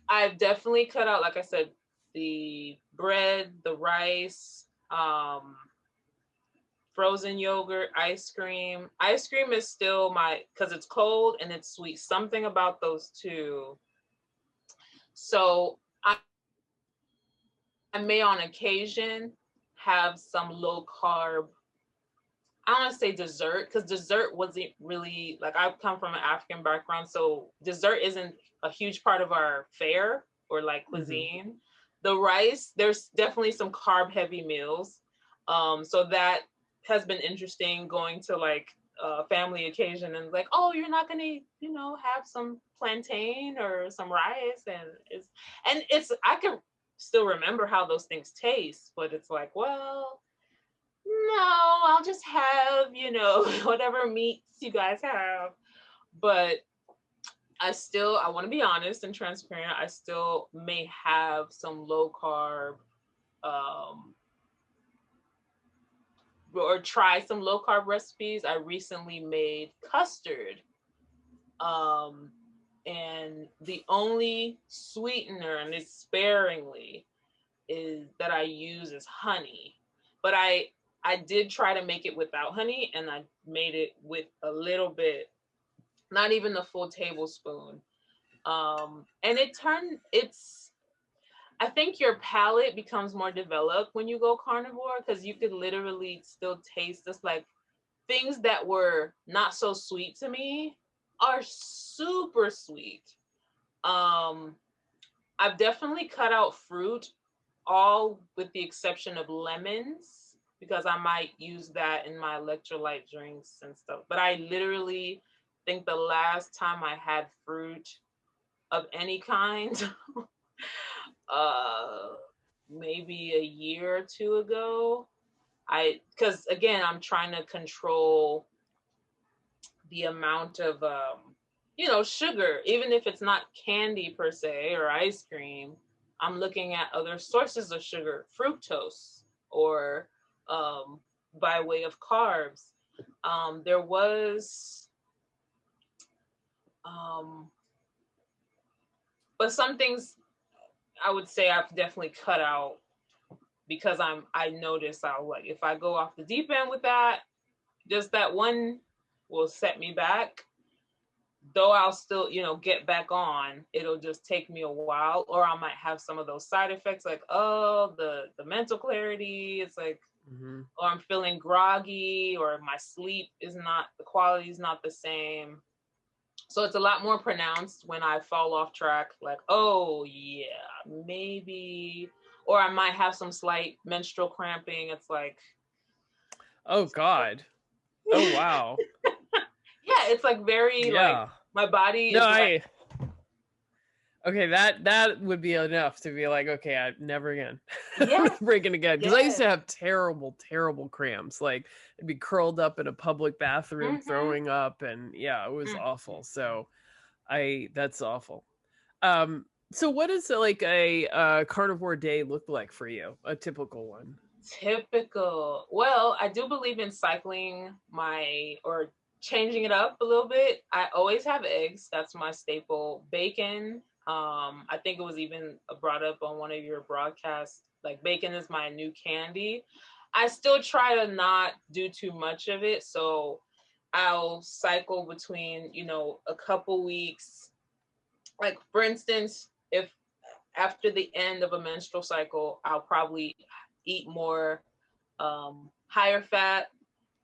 I've definitely cut out, like I said, the bread, the rice, frozen yogurt, ice cream. Ice cream is still because it's cold and it's sweet. Something about those two. So I may on occasion have some low carb, I don't want to say dessert, because dessert wasn't really, like, I come from an African background, so dessert isn't a huge part of our fare or like Mhm. cuisine. The rice, there's definitely some carb heavy meals. So that has been interesting, going to like a family occasion and like, oh, you're not gonna, have some plantain or some rice, and I can still remember how those things taste, but it's like, well, no, I'll just have, whatever meats you guys have. But I want to be honest and transparent. I still may have some low carb, um, or try some low carb recipes. I recently made custard. Um, and the only sweetener, and it's sparingly, is that I use is honey. But I did try to make it without honey, and I made it with a little bit, not even a full tablespoon. And I think your palate becomes more developed when you go carnivore, because you could literally still taste just like things that were not so sweet to me are super sweet. Um, I've definitely cut out fruit, all with the exception of lemons, because I might use that in my electrolyte drinks and stuff. But I literally think the last time I had fruit of any kind, uh, maybe a year or two ago. Because again, I'm trying to control the amount of sugar, even if it's not candy per se or ice cream. I'm looking at other sources of sugar, fructose, or um, by way of carbs. There was, um, but some things I would say I've definitely cut out because I notice I'll, like, if I go off the deep end with that, just that one will set me back. Though I'll still, get back on, it'll just take me a while, or I might have some of those side effects, like, oh, the mental clarity. It's like, Mm-hmm. or I'm feeling groggy, or my sleep is not, the quality is not the same. So it's a lot more pronounced when I fall off track, like, oh yeah, maybe, or I might have some slight menstrual cramping. It's like, Oh God. Oh wow. yeah, it's like very like Yeah. my body No, is like, okay, that would be enough to be like, okay, I never again. yes, Breaking again. Because I used yes. to have terrible, terrible cramps. Like I'd be curled up in a public bathroom Mm-hmm. throwing up, and yeah, it was awful. Mm-hmm. So that's awful. So what does like a carnivore day look like for you? A typical one? Typical. Well, I do believe in cycling or changing it up a little bit. I always have eggs. That's my staple. Bacon. I think it was even brought up on one of your broadcasts. Like, bacon is my new candy. I still try to not do too much of it. So I'll cycle between, a couple weeks. Like, for instance, if after the end of a menstrual cycle, I'll probably eat more higher fat,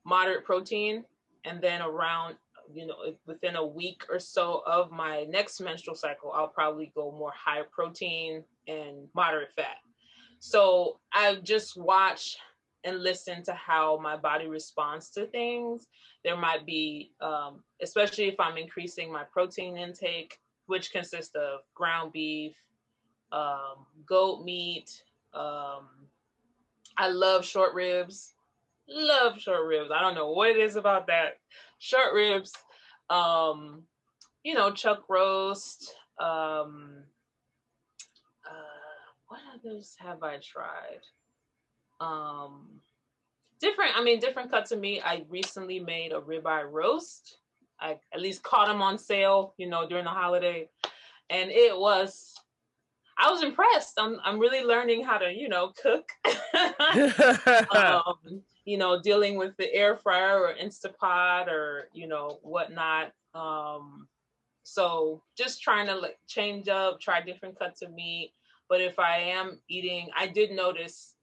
moderate protein, and then around, within a week or so of my next menstrual cycle, I'll probably go more higher protein and moderate fat. So I just watch and listen to how my body responds to things. There might be, especially if I'm increasing my protein intake, which consists of ground beef, goat meat. Um, I love short ribs. Love short ribs. I don't know what it is about that. Short ribs. Um, chuck roast. What others have I tried? Um, different cuts of meat. I recently made a ribeye roast. I at least caught them on sale, during the holiday, and I was impressed. I'm really learning how to, cook. Dealing with the air fryer or Instapot or, whatnot. So just trying to like change up, try different cuts of meat. But if I am eating, I did notice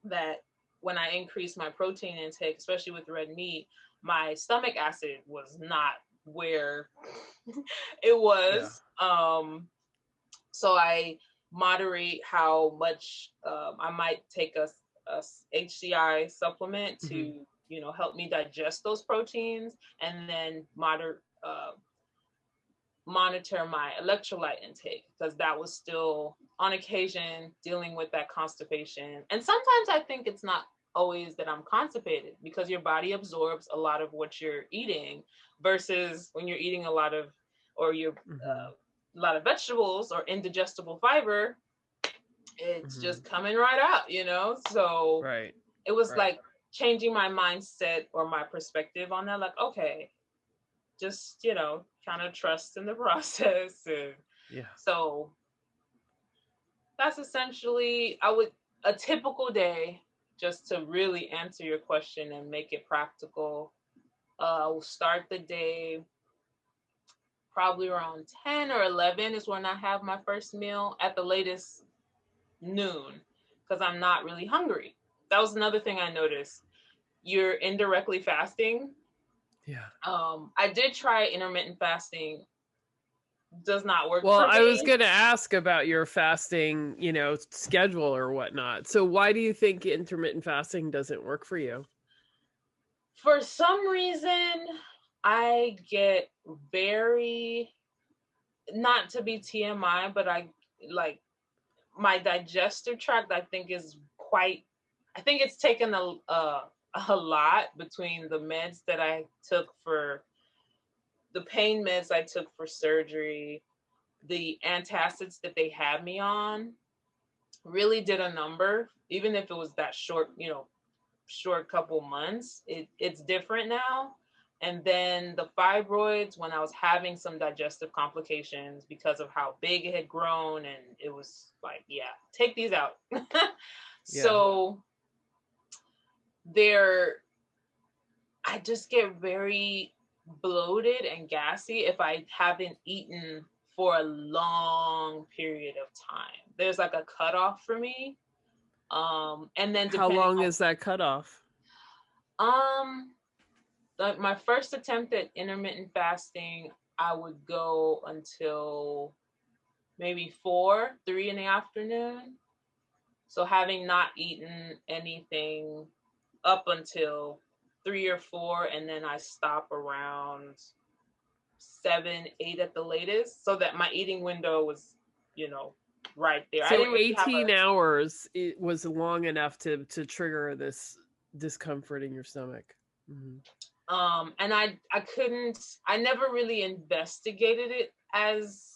that when I increased my protein intake, especially with red meat, my stomach acid was not where it Yeah. was. So I moderate how much I might take a HCI supplement Mm-hmm. to, help me digest those proteins, and then monitor my electrolyte intake, because that was still on occasion dealing with that constipation. And sometimes I think it's not always that I'm constipated, because your body absorbs a lot of what you're eating, versus when you're eating a lot of, or you're Mm-hmm. a lot of vegetables or indigestible fiber, it's Mm-hmm. just coming right out, So Right. it was Right. like changing my mindset or my perspective on that. Like, okay, just, kind of trust in the process. And Yeah. so that's essentially, a typical day, just to really answer your question and make it practical. I will start the day probably around 10 or 11 is when I have my first meal, at the latest noon, because I'm not really hungry. That was another thing I noticed. You're indirectly fasting Yeah. I did try intermittent fasting, does not work Well, for I was me. going to ask about your fasting, schedule or whatnot. So why do you think intermittent fasting doesn't work for you? For some reason, I get very, not to be TMI, but I like my digestive tract, I think is quite, I think it's taken a lot between the meds that I took for the pain meds I took for surgery, the antacids that they had me on really did a number, even if it was that short, short couple months. It's different now. And then the fibroids, when I was having some digestive complications because of how big it had grown, and it was like, yeah, take these out. Yeah. So there, I just get very bloated and gassy if I haven't eaten for a long period of time. There's like a cutoff for me. And then How depending long is that cutoff? on my first attempt at intermittent fasting, I would go until maybe 3 in the afternoon. So having not eaten anything up until 3 or 4, and then I stop around 7, 8 at the latest, so that my eating window was, you know, right there. I So didn't really have 18 hours it was long enough to trigger this discomfort in your stomach. Mhm. and I never really investigated it as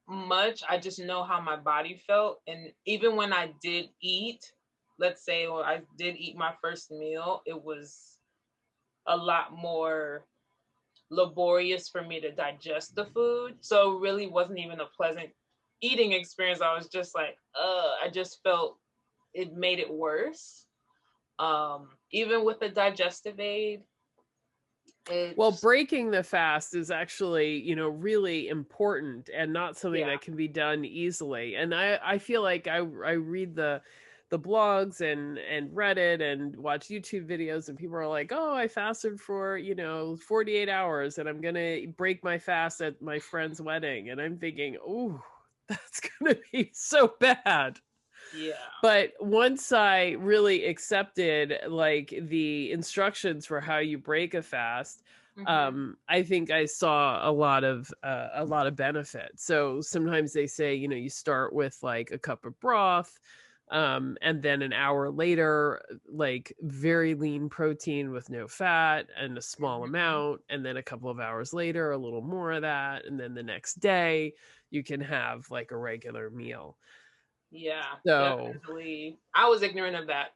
much. I just know how my body felt. And even when I did eat, let's say, or I did eat my first meal, it was a lot more laborious for me to digest the food. So it really wasn't even a pleasant eating experience. I was just like, I just felt it made it worse. Even with the digestive aid, Well, it's, breaking the fast is actually, really important and not something yeah. that can be done easily. And I feel like I read the blogs and Reddit and watch YouTube videos, and people are like, "Oh, I fasted for, 48 hours and I'm going to break my fast at my friend's wedding." And I'm thinking, "Oh, that's going to be so bad." Yeah. But once I really accepted like the instructions for how you break a fast, Mm-hmm. I think I saw a lot of benefit. So sometimes they say, you start with like a cup of broth, and then an hour later, like very lean protein with no fat and a small Mm-hmm. amount, and then a couple of hours later, a little more of that, and then the next day you can have like a regular meal. Yeah, So definitely. I was ignorant of that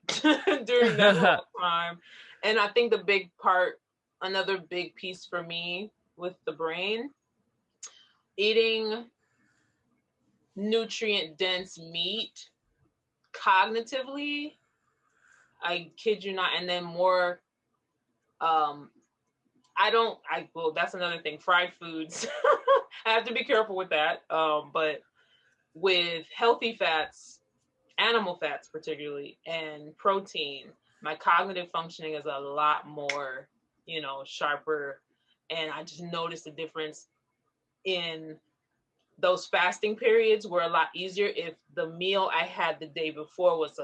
during that whole time. And I think another big piece for me with the brain, eating nutrient dense meat cognitively, I kid you not, and then more, um, well, that's another thing, fried foods. I have to be careful with that. But with healthy fats, animal fats particularly, and protein, my cognitive functioning is a lot more, sharper. And I just noticed the difference in those fasting periods were a lot easier if the meal I had the day before was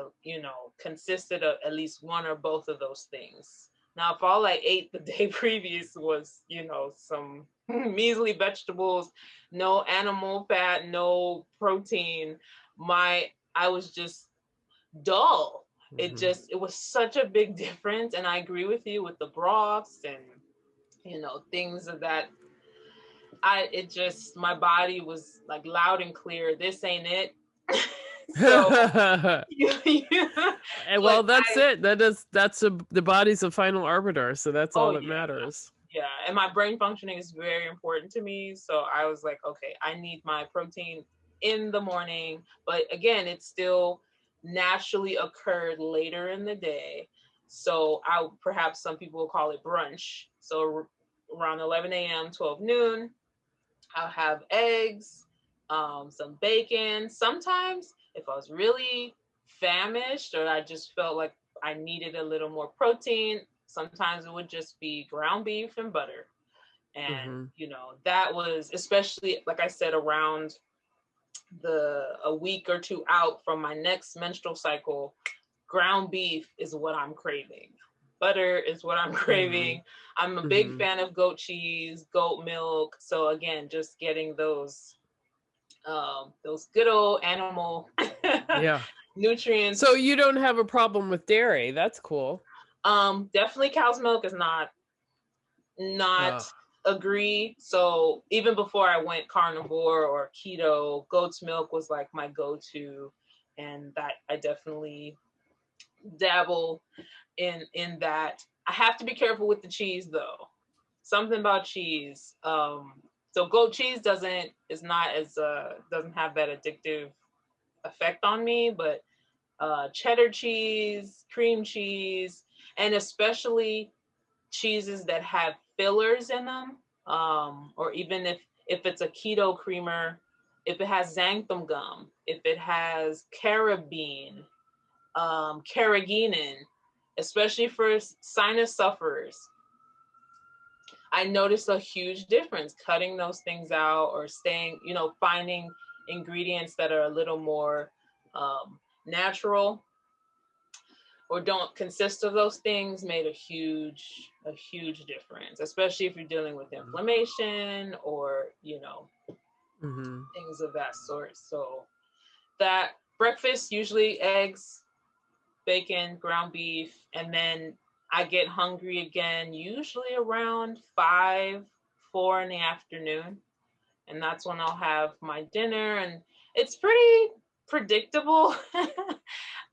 consisted of at least one or both of those things. Now, if all I ate the day previous was, some measly vegetables, no animal fat, no protein, I was just dull. Mhm. It was such a big difference. And I agree with you with the broths and, things of that. It just, my body was like loud and clear. This ain't it. So, And but well, that's it. The body's a final arbiter, so that's oh all that yeah, matters. yeah. And my brain functioning is very important to me. So I was like, okay, I need my protein in the morning. But again, it still naturally occurred later in the day. So perhaps some people will call it brunch. So around 11 a.m., 12 noon, I'll have eggs, some bacon. Sometimes, if I was really famished or I just felt like I needed a little more protein, Sometimes it would just be ground beef and butter. And, Mm-hmm. that was, especially, like I said, around a week or two out from my next menstrual cycle, ground beef is what I'm craving. Butter is what I'm Mm-hmm. craving. I'm a big Mm-hmm. fan of goat cheese, goat milk. So again, just getting those good old animal Yeah. So nutrients. you don't have a problem with dairy. That's cool. Definitely cow's milk is not Uh, agree. So even before I went carnivore or keto, goat's milk was like my go-to, and that I definitely dabble in that. I have to be careful with the cheese though. Something about cheese. So goat cheese doesn't have that addictive effect on me, but cheddar cheese, cream cheese, and especially cheeses that have fillers in them, or even if it's a keto creamer, if it has xanthan gum, if it has carabine, carrageenan, especially for sinus sufferers, I noticed a huge difference cutting those things out or staying, finding ingredients that are a little more natural or don't consist of those things made a huge difference, especially if you're dealing with inflammation or mm-hmm. things of that sort. So that breakfast, usually eggs, bacon, ground beef, and then I get hungry again usually around 4 in the afternoon, and that's when I'll have my dinner, and it's pretty predictable.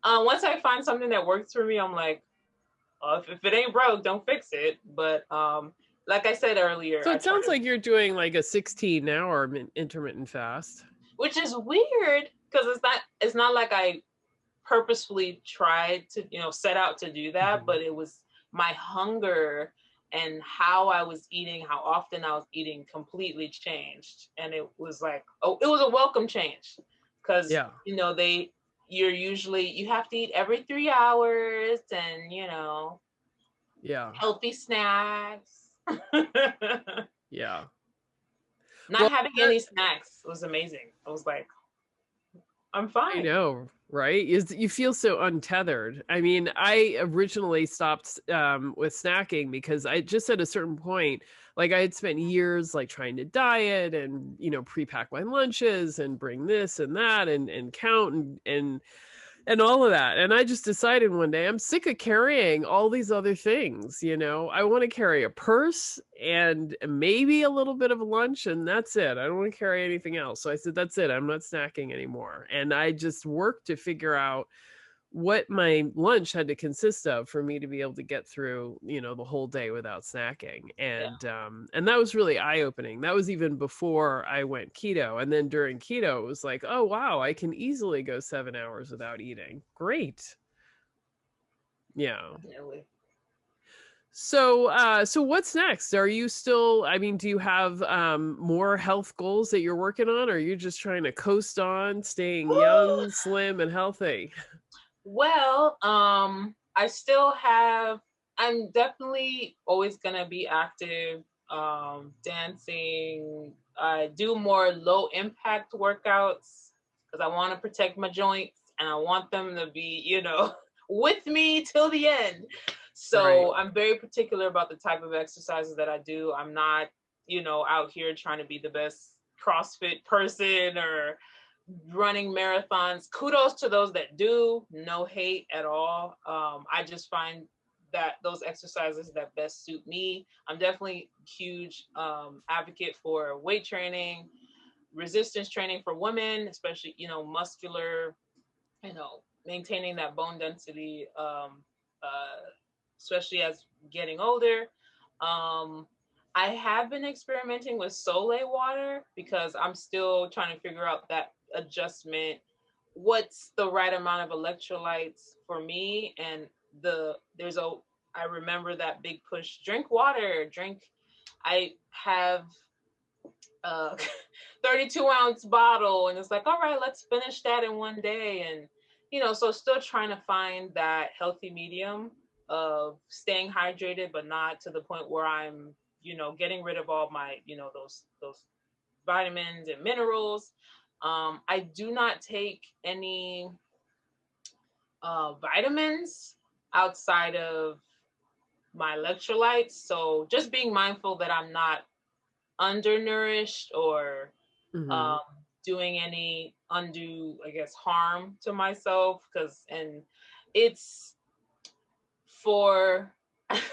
Once I find something that works for me, I'm like, if it ain't broke, don't fix it. But like I said earlier, So I it try sounds to, like you're doing like a 16-hour intermittent fast. which is weird because it's not like I purposefully tried to set out to do that, Mm-hmm. but it was my hunger and how I was eating, how often I was eating completely changed, and it was like, oh, it was a welcome change because Yeah. you have to eat every 3 hours, and Yeah. healthy snacks. Yeah. Not Well, having that, any snacks was amazing. I was like, I'm I fine. know, right? You feel so untethered. I mean, I originally stopped with snacking because I just at a certain point, like I had spent years like trying to diet and pre-pack my lunches and bring this and that and count and all of that. And I just decided one day I'm sick of carrying all these other things, I want to carry a purse and maybe a little bit of a lunch and that's it. I don't want to carry anything else. So I said that's it. I'm not snacking anymore. And I just worked to figure out what my lunch had to consist of for me to be able to get through the whole day without snacking. Yeah. And that was really eye-opening. That was even before I went keto, and then during keto it was like, oh wow, I can easily go 7 hours without eating. Great. Yeah. Definitely. So what's next? Are you still, I mean, do you have more health goals that you're working on, or are you just trying to coast on staying young, slim, and healthy? Well, I'm definitely always gonna be active, dancing. I do more low impact workouts because I want to protect my joints and I want them to be, with me till the end. Right. So I'm very particular about the type of exercises that I do. I'm not, out here trying to be the best CrossFit person or running marathons. Kudos to those that do. No hate at all. I just find that those exercises that best suit me. I'm definitely huge advocate for weight training, resistance training for women, especially muscular, maintaining that bone density, especially as getting older. Um, I have been experimenting with Sole water because I'm still trying to figure out that adjustment. What's the right amount of electrolytes for me? And I remember that big push. Drink water. Drink. I have a 32-ounce bottle, and it's like, all right, let's finish that in one day. And so still trying to find that healthy medium. of staying hydrated, but not to the point where I'm, getting rid of all my, those vitamins and minerals. I do not take any vitamins outside of my electrolytes. So just being mindful that I'm not undernourished or Mm-hmm. um, doing any undue, I guess, harm to myself. And it's for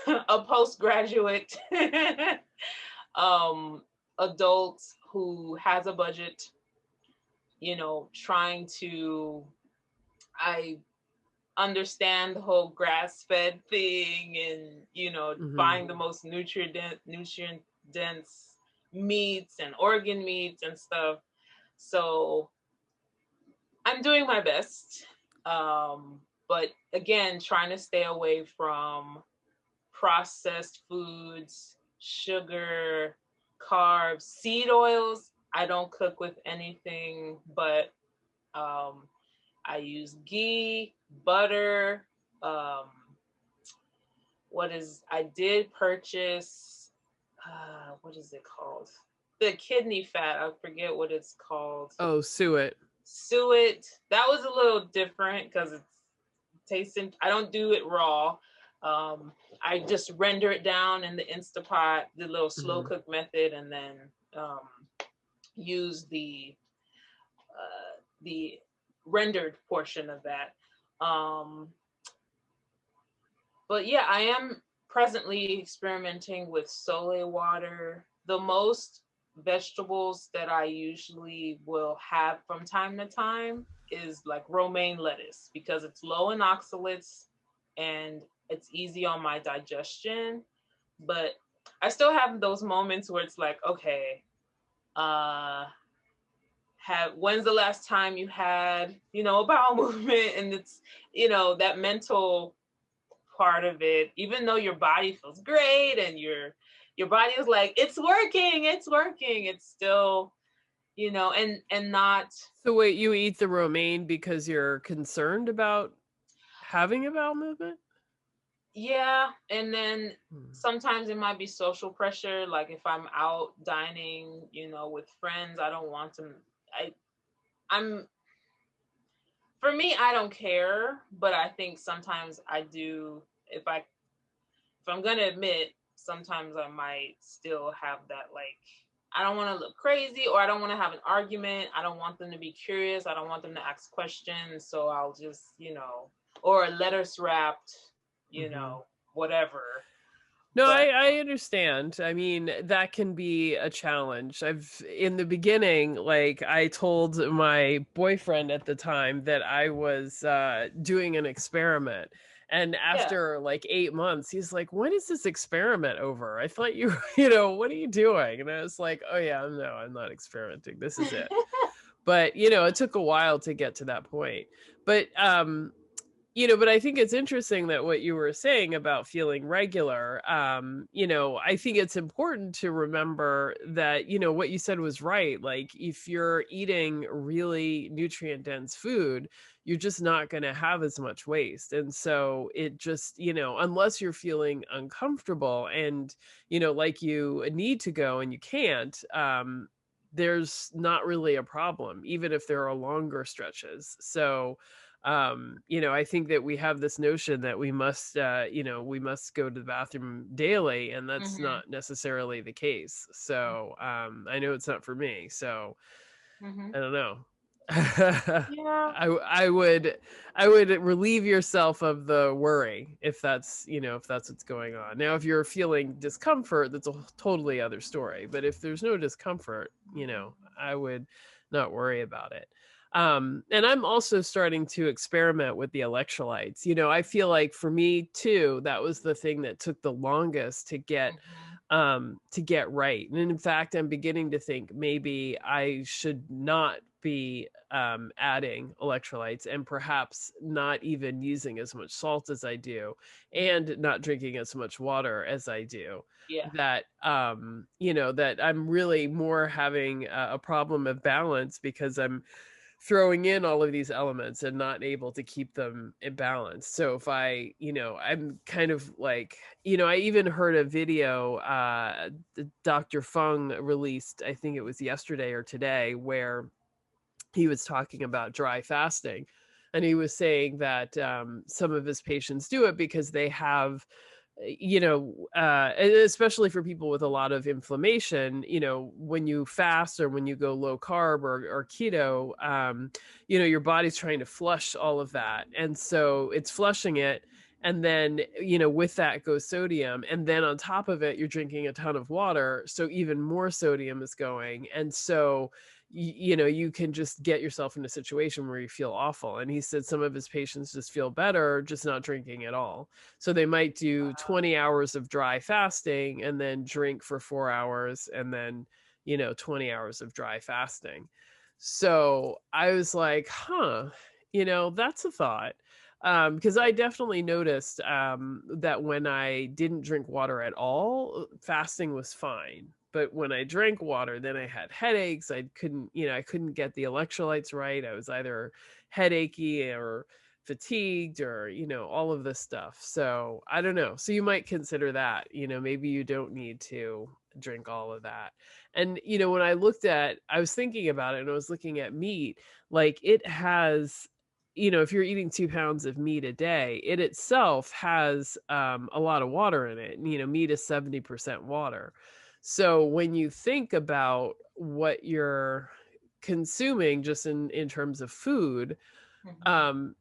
a postgraduate um, adult who has a budget, trying to, I understand the whole grass fed thing and, Mm-hmm. buying the most nutrient dense meats and organ meats and stuff. So I'm doing my best. But again, trying to stay away from processed foods, sugar, carbs, seed oils. I don't cook with anything but um, I use ghee, butter. Um, I did purchase, what is it called? The kidney fat. I forget what it's called. Oh, suet. Suet. That was a little different because it's tasting. I don't do it raw. Um, I just render it down in the Instapot, the little slow Mm-hmm. cook method, and then um, use the rendered portion of that. Um, but yeah, I am presently experimenting with sole water. The most vegetables that I usually will have from time to time is like romaine lettuce because it's low in oxalates and it's easy on my digestion. But I still have those moments where it's like, okay, uh, when's the last time you had, a bowel movement? And it's, that mental part of it, even though your body feels great and your body is like, it's working, it's still, and not. So wait, you eat the romaine because you're concerned about having a bowel movement? Yeah, and then Hmm. sometimes it might be social pressure, like if I'm out dining, with friends, I don't want to. I'm For me, I don't care, but I think sometimes I do. If I'm gonna admit, sometimes I might still have that, like, I don't want to look crazy or I don't want to have an argument. I don't want them to be curious. I don't want them to ask questions. So I'll just, or letters wrapped, you Mm-hmm. know, whatever. No, But I understand. I mean, that can be a challenge. In the beginning, like I told my boyfriend at the time that I was doing an experiment. And yeah. after like 8 months, he's like, when is this experiment over? I thought you, what are you doing? And I was like, oh yeah, no, I'm not experimenting. This is it. But, it took a while to get to that point. But, but I think it's interesting that what you were saying about feeling regular, I think it's important to remember that, what you said was right. Like if you're eating really nutrient dense food, you're just not going to have as much waste. And so it just, unless you're feeling uncomfortable and, like you need to go and you can't, there's not really a problem, even if there are longer stretches. So, I think that we have this notion that we must go to the bathroom daily, and that's Mhm. not necessarily the case. So I know it's not for me, so Mhm. I don't know. Yeah. I would relieve yourself of the worry if that's what's going on. Now if you're feeling discomfort, that's a totally other story, but if there's no discomfort, I would not worry about it. And I'm also starting to experiment with the electrolytes. I feel like for me too, that was the thing that took the longest Mhm. to get right. And in fact, I'm beginning to think maybe I should not be adding electrolytes and perhaps not even using as much salt as I do and not drinking as much water as I do. Yeah. That I'm really more having a problem of balance because I'm throwing in all of these elements and not able to keep them in balance. So if I, I'm kind of like, I even heard a video Dr. Fung released, I think it was yesterday or today, where he was talking about dry fasting. And he was saying that some of his patients do it because they have, especially for people with a lot of inflammation, when you fast or when you go low carb or keto, your body's trying to flush all of that. And so it's flushing it. And then, with that goes sodium. And then on top of it, you're drinking a ton of water. So even more sodium is going. And so, you can just get yourself in a situation where you feel awful. And he said some of his patients just feel better just not drinking at all. So they might do 20 hours of dry fasting and then drink for 4 hours and then, 20 hours of dry fasting. So I was like, that's a thought. Because I definitely noticed that when I didn't drink water at all, fasting was fine. But when I drank water, then I had headaches. I couldn't get the electrolytes right. I was either headachy or fatigued or, all of this stuff. So I don't know. So you might consider that, maybe you don't need to drink all of that. And, when I was thinking about it and I was looking at meat, like it has, if you're eating 2 pounds of meat a day, it itself has a lot of water in it. Meat is 70% water. So when you think about what you're consuming just in terms of food,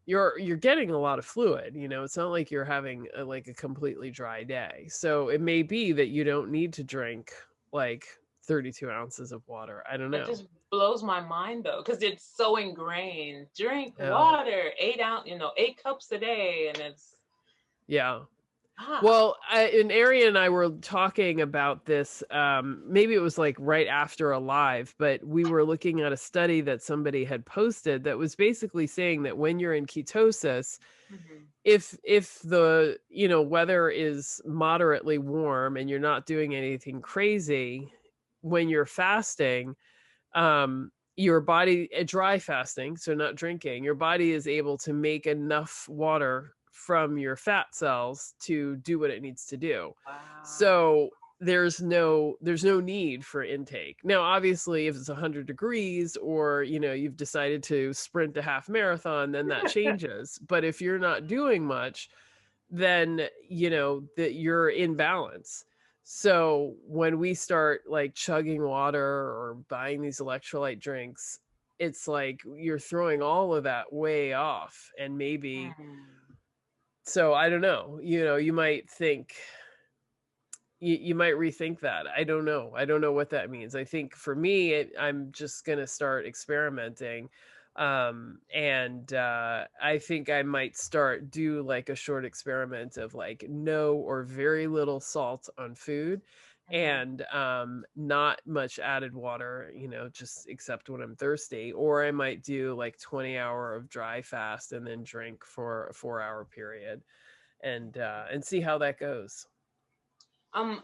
you're getting a lot of fluid. It's not like you're having like a completely dry day. So it may be that you don't need to drink like 32 ounces of water. I don't That know. just blows my mind though, because it's so ingrained. Drink Oh, water, 8 ounce, 8 cups a day, and it's yeah. ah. Well, and Ari and I were talking about this. Maybe it was like right after a live, but we were looking at a study that somebody had posted that was basically saying that when you're in ketosis, Mhm. if the weather is moderately warm and you're not doing anything crazy, when you're fasting, your body, dry fasting, so not drinking, your body is able to make enough water from your fat cells to do what it needs to do. Wow. So there's no need for intake. Now obviously if it's 100 degrees or you've decided to sprint a half marathon, then that changes. But if you're not doing much, then that you're in balance. So when we start like chugging water or buying these electrolyte drinks, it's like you're throwing all of that way off. And maybe, Hmm. so I don't know, you might think, you might rethink that. I don't know what that means. I think for me I'm just going to start experimenting, and I think I might do like a short experiment of like no or very little salt on food, Mhm. and not much added water, just except when I'm thirsty. Or I might do like 20-hour of dry fast and then drink for a 4-hour period, and see how that goes.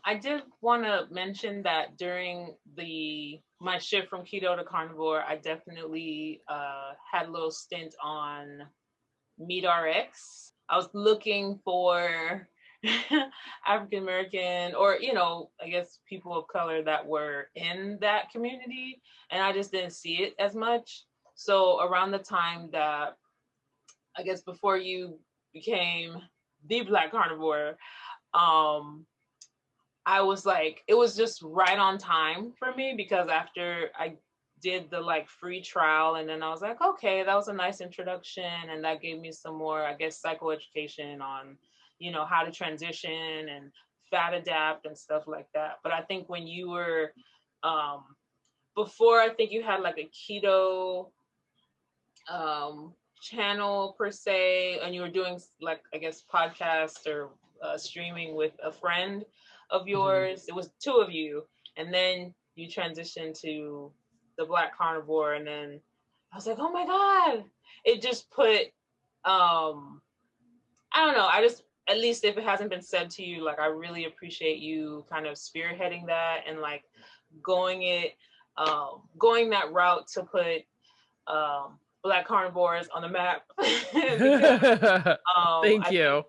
I did want to mention that during the my shift from keto to carnivore, I definitely had a little stint on Meat RX. I was looking for African American or I guess people of color that were in that community, and I just didn't see it as much. So around the time that I guess before you became the Black Carnivore, um, I was like, it was just right on time for me because after I did the like free trial, and then I was like, okay, that was a nice introduction, and that gave me some more, I guess, psychoeducation on, how to transition and fat adapt and stuff like that. But I think when you were um, before, I think you had like a keto channel per se, and you were doing like I guess podcast or streaming with a friend of Hmm. yours. It was two of you, and then you transitioned to the Black Carnivore, and then I was like, oh my god! It just put I don't know. I just at least if it hasn't been said to you, like I really appreciate you kind of spearheading that and like going it going that route to put Black carnivores on the map. Because Thank I think you.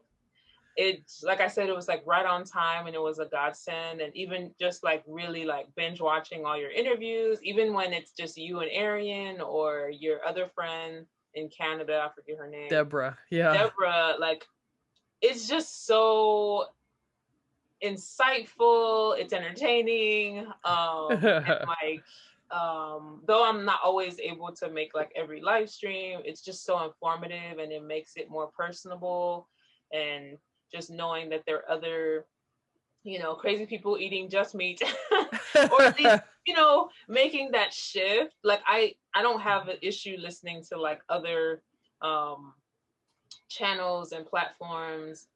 it's, like I said, it was like right on time, and it was a godsend. And even just like really like binge watching all your interviews, even when it's just you and Arian or your other friend in Canada, I forget her name, Deborah. Yeah. Deborah, like it's just so insightful, it's entertaining, and like though I'm not always able to make like every live stream, it's just so informative, and it makes it more personable. And just knowing that there are other, crazy people eating just meat, or at least, making that shift. Like I don't have an issue listening to like other um channels and platforms,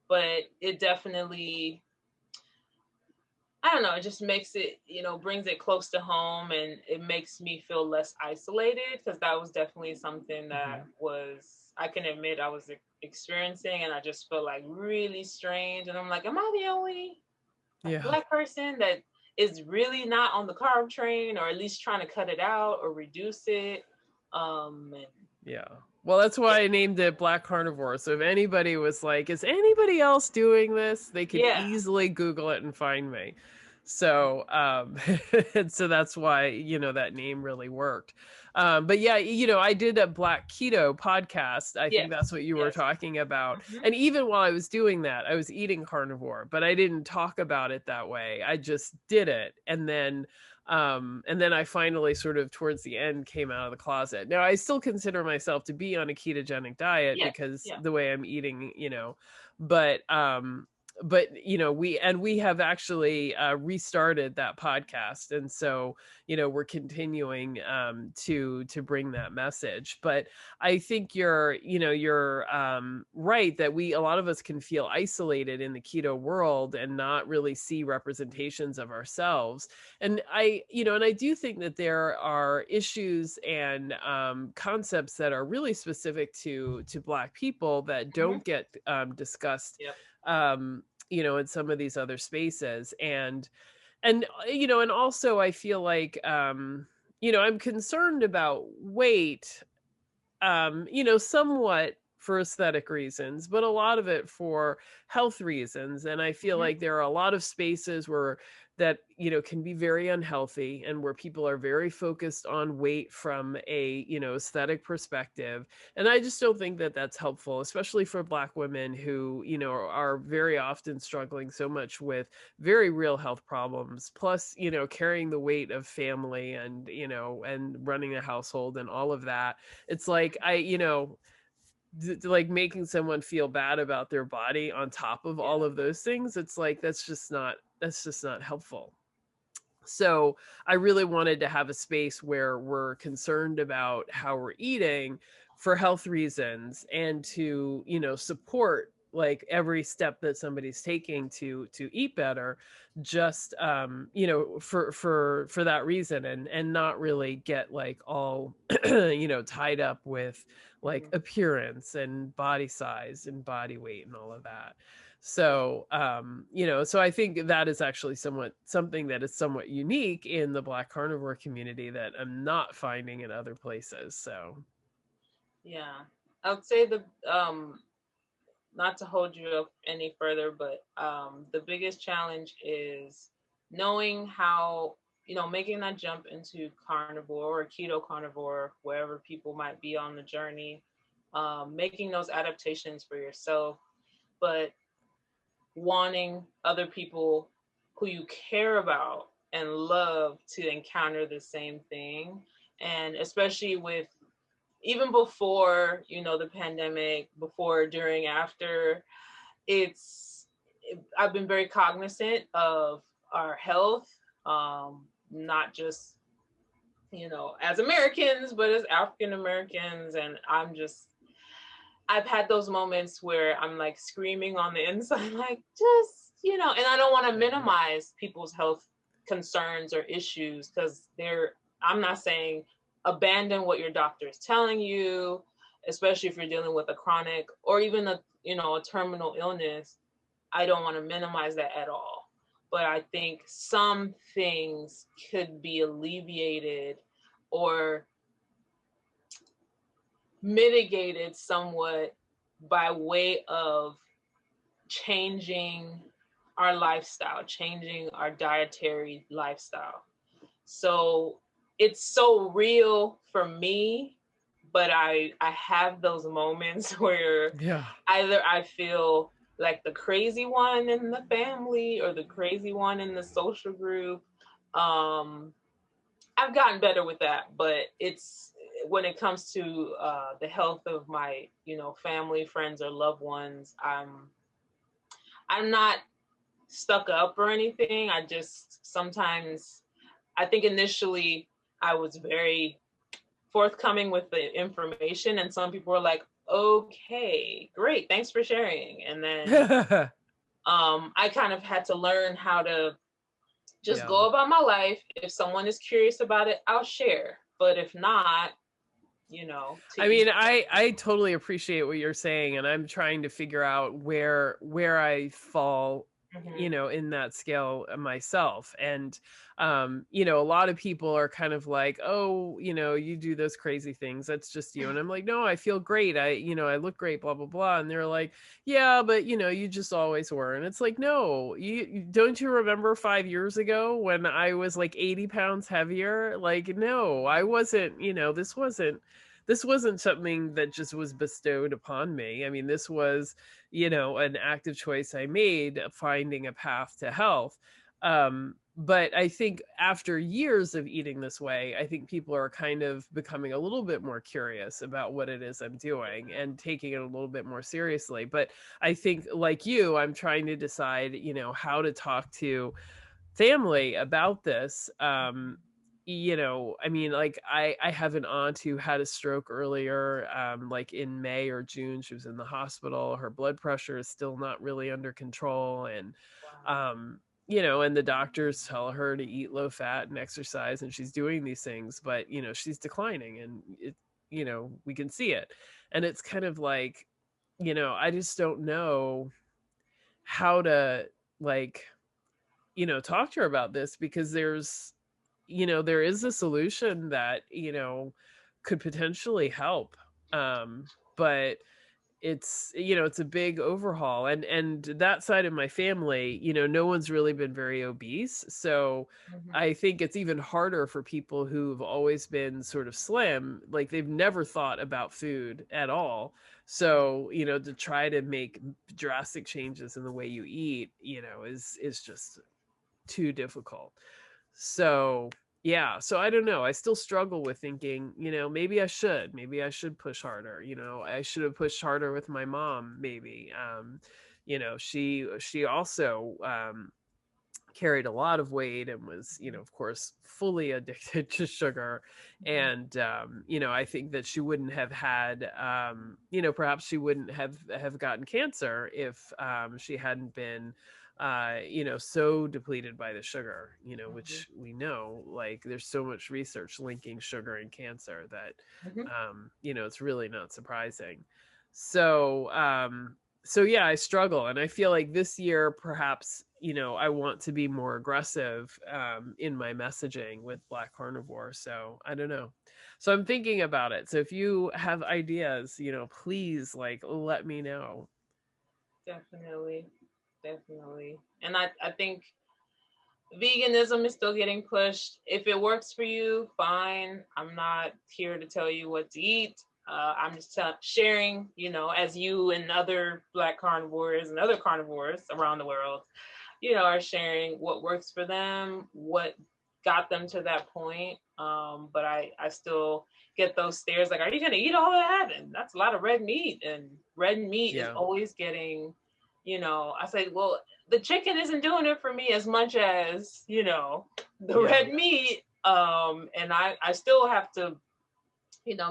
but it definitely, I don't know, it just makes it, brings it close to home, and it makes me feel less isolated, because that was definitely something that was, I can admit, I was experiencing, and I just felt like really strange. And I'm like, am I the only like Yeah. Black person that is really not on the carb train, or at least trying to cut it out or reduce it? And Yeah. Well, that's yeah, why I named it Black Carnivore. So if anybody was like, is anybody else doing this? They could yeah, easily Google it and find me. So, and so that's why, that name really worked. But yeah, I did a Black Keto podcast. I think yes, that's what you were yes. talking about. Hmm. And even while I was doing that, I was eating carnivore, but I didn't talk about it that way. I just did it. And then I finally sort of towards the end came out of the closet. Now I still consider myself to be on a ketogenic diet Yes, because yeah. the way I'm eating, but we have actually restarted that podcast, and so we're continuing to bring that message. But I think you're right that a lot of us can feel isolated in the keto world and not really see representations of ourselves. And I do think that there are issues and concepts that are really specific to Black people that Hmm. don't get discussed Yep. um in some of these other spaces. And also I feel like I'm concerned about weight, somewhat for aesthetic reasons, but a lot of it for health reasons. And I feel Hmm. like there are a lot of spaces where that, can be very unhealthy, and where people are very focused on weight from a, aesthetic perspective. And I just don't think that that's helpful, especially for Black women who, are very often struggling so much with very real health problems, plus, carrying the weight of family and, and running a household and all of that. It's like like making someone feel bad about their body on top of all Yeah. of those things. It's like that's just not helpful. So I really wanted to have a space where we're concerned about how we're eating for health reasons, and to, support like every step that somebody's taking to eat better, just for that reason, and not really get like all tied up with like Mhm. appearance and body size and body weight and all of that. So, so I think that is actually something that is somewhat unique in the Black carnivore community that I'm not finding in other places. So, Yeah. I would say not to hold you up any further, but the biggest challenge is knowing how, making that jump into carnivore or keto carnivore, wherever people might be on the journey, making those adaptations for yourself, but wanting other people who you care about and love to encounter the same thing. And especially with, even before, the pandemic, before, during, after, I've been very cognizant of our health, not just, as Americans, but as African Americans. And I've had those moments where I'm like screaming on the inside, like, just, and I don't want to minimize people's health concerns or issues, because I'm not saying abandon what your doctor is telling you, especially if you're dealing with a chronic or even a terminal illness. I don't want to minimize that at all. But I think some things could be alleviated, or mitigated somewhat by way of changing our lifestyle, changing our dietary lifestyle. So it's so real for me, but I have those moments where Yeah. either I feel like the crazy one in the family or the crazy one in the social group. Um, I've gotten better with that, but it's when it comes to the health of my, family, friends, or loved ones. I'm not stuck up or anything. I just sometimes I think initially I was very forthcoming with the information, and some people were like, "Okay, great, thanks for sharing." And then I kind of had to learn how to just Yeah. go about my life. If someone is curious about it, I'll share. But if not, to I mean, each. I totally appreciate what you're saying, and I'm trying to figure out where I fall, Mm-hmm. in that scale myself. And a lot of people are kind of like, "Oh, you do those crazy things. That's just you." And I'm like, "No, I feel great. I look great, blah blah blah." And they're like, "Yeah, but you just always were." And it's like, "No, don't you remember 5 years ago when I was like 80 pounds heavier? Like, no, I wasn't, this wasn't something that just was bestowed upon me. I mean, this was, an active choice I made, finding a path to health. But I think after years of eating this way, I think people are kind of becoming a little bit more curious about what it is I'm doing and taking it a little bit more seriously. But I think, like you, I'm trying to decide, how to talk to family about this. I mean, like I have an aunt who had a stroke earlier, like in May or June. She was in the hospital. Her blood pressure is still not really under control. And Wow. and the doctors tell her to eat low fat and exercise, and she's doing these things, but she's declining, and we can see it. And it's kind of like, I just don't know how to, like, talk to her about this, because there is a solution that, could potentially help. But it's a big overhaul, and that side of my family, no one's really been very obese. So Mm-hmm. I think it's even harder for people who've always been sort of slim, like they've never thought about food at all. So, to try to make drastic changes in the way you eat, is just too difficult. So, yeah, so I don't know. I still struggle with thinking, maybe I should push harder. I should have pushed harder with my mom, maybe. She also carried a lot of weight and was, of course, fully addicted to sugar. Mm-hmm. And I think that she wouldn't have had, perhaps she wouldn't have gotten cancer if she hadn't been so depleted by the sugar, Mm-hmm. which we know, like, there's so much research linking sugar and cancer that Mm-hmm. it's really not surprising. So so yeah, I struggle, and I feel like this year perhaps, I want to be more aggressive in my messaging with Black Carnivore. So I don't know. So I'm thinking about it. So if you have ideas, please, like, let me know. Definitely, definitely. And I think veganism is still getting pushed. If it works for you, fine. I'm not here to tell you what to eat. I'm just sharing, as you and other Black carnivores and other carnivores around the world, are sharing what works for them, what got them to that point. But I still get those stares like, are you going to eat all that? And that's a lot of red meat. And red meat is Yeah. always getting, I say, well, the chicken isn't doing it for me as much as, the Yeah. red meat. And I still have to,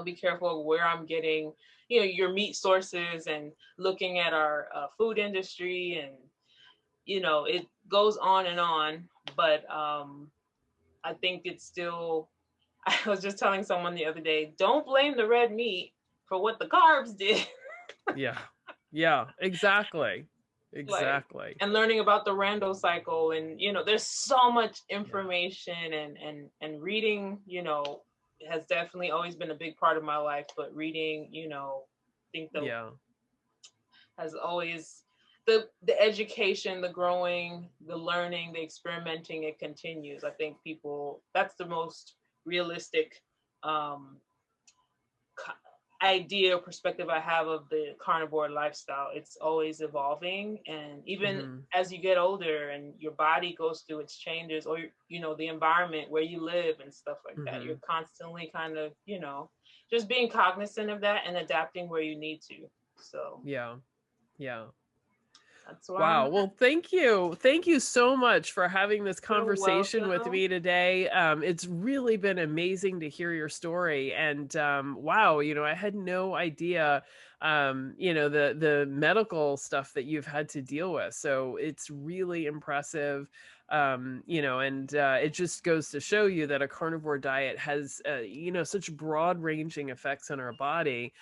be careful of where I'm getting, your meat sources, and looking at our food industry, and, it goes on and on. But I think it's still, I was just telling someone the other day, don't blame the red meat for what the carbs did. Yeah. Yeah, exactly. Like, Exactly. and learning about the Randall cycle, and there's so much Yeah. information, and reading, has definitely always been a big part of my life, but reading, you know, I think the Yeah. has always the education, the growing, the learning, the experimenting, it continues. I think people, that's the most realistic um idea or perspective I have of the carnivore lifestyle. It's always evolving, and even Hmm. as you get older and your body goes through its changes, or you know, the environment where you live and stuff like that, Hmm. you're constantly kind of, you know, just being cognizant of that and adapting where you need to. So Yeah. Yeah. that's where I'm Wow. at. Well, thank you. Thank you so much for having this You're conversation with welcome. me today. It's really been amazing to hear your story. And wow, I had no idea, the medical stuff that you've had to deal with. So it's really impressive. And it just goes to show you that a carnivore diet has, such broad ranging effects on our body,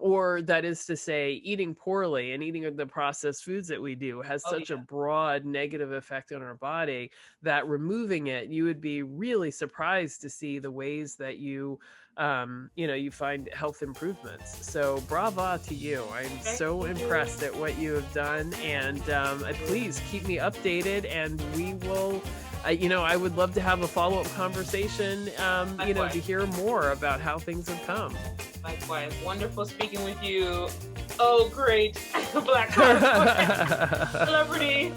or that is to say, eating poorly and eating the processed foods that we do has Oh such a yeah. broad negative effect on our body that removing it, you would be really surprised to see the ways that you find health improvements. So brava to you. I'm Thank so you. impressed at what you have done. And please keep me updated, and we will. I would love to have a follow-up conversation, to Likewise. hear more about how things have come. Likewise. Wonderful speaking with you. Oh, great. Black Carnivore celebrity.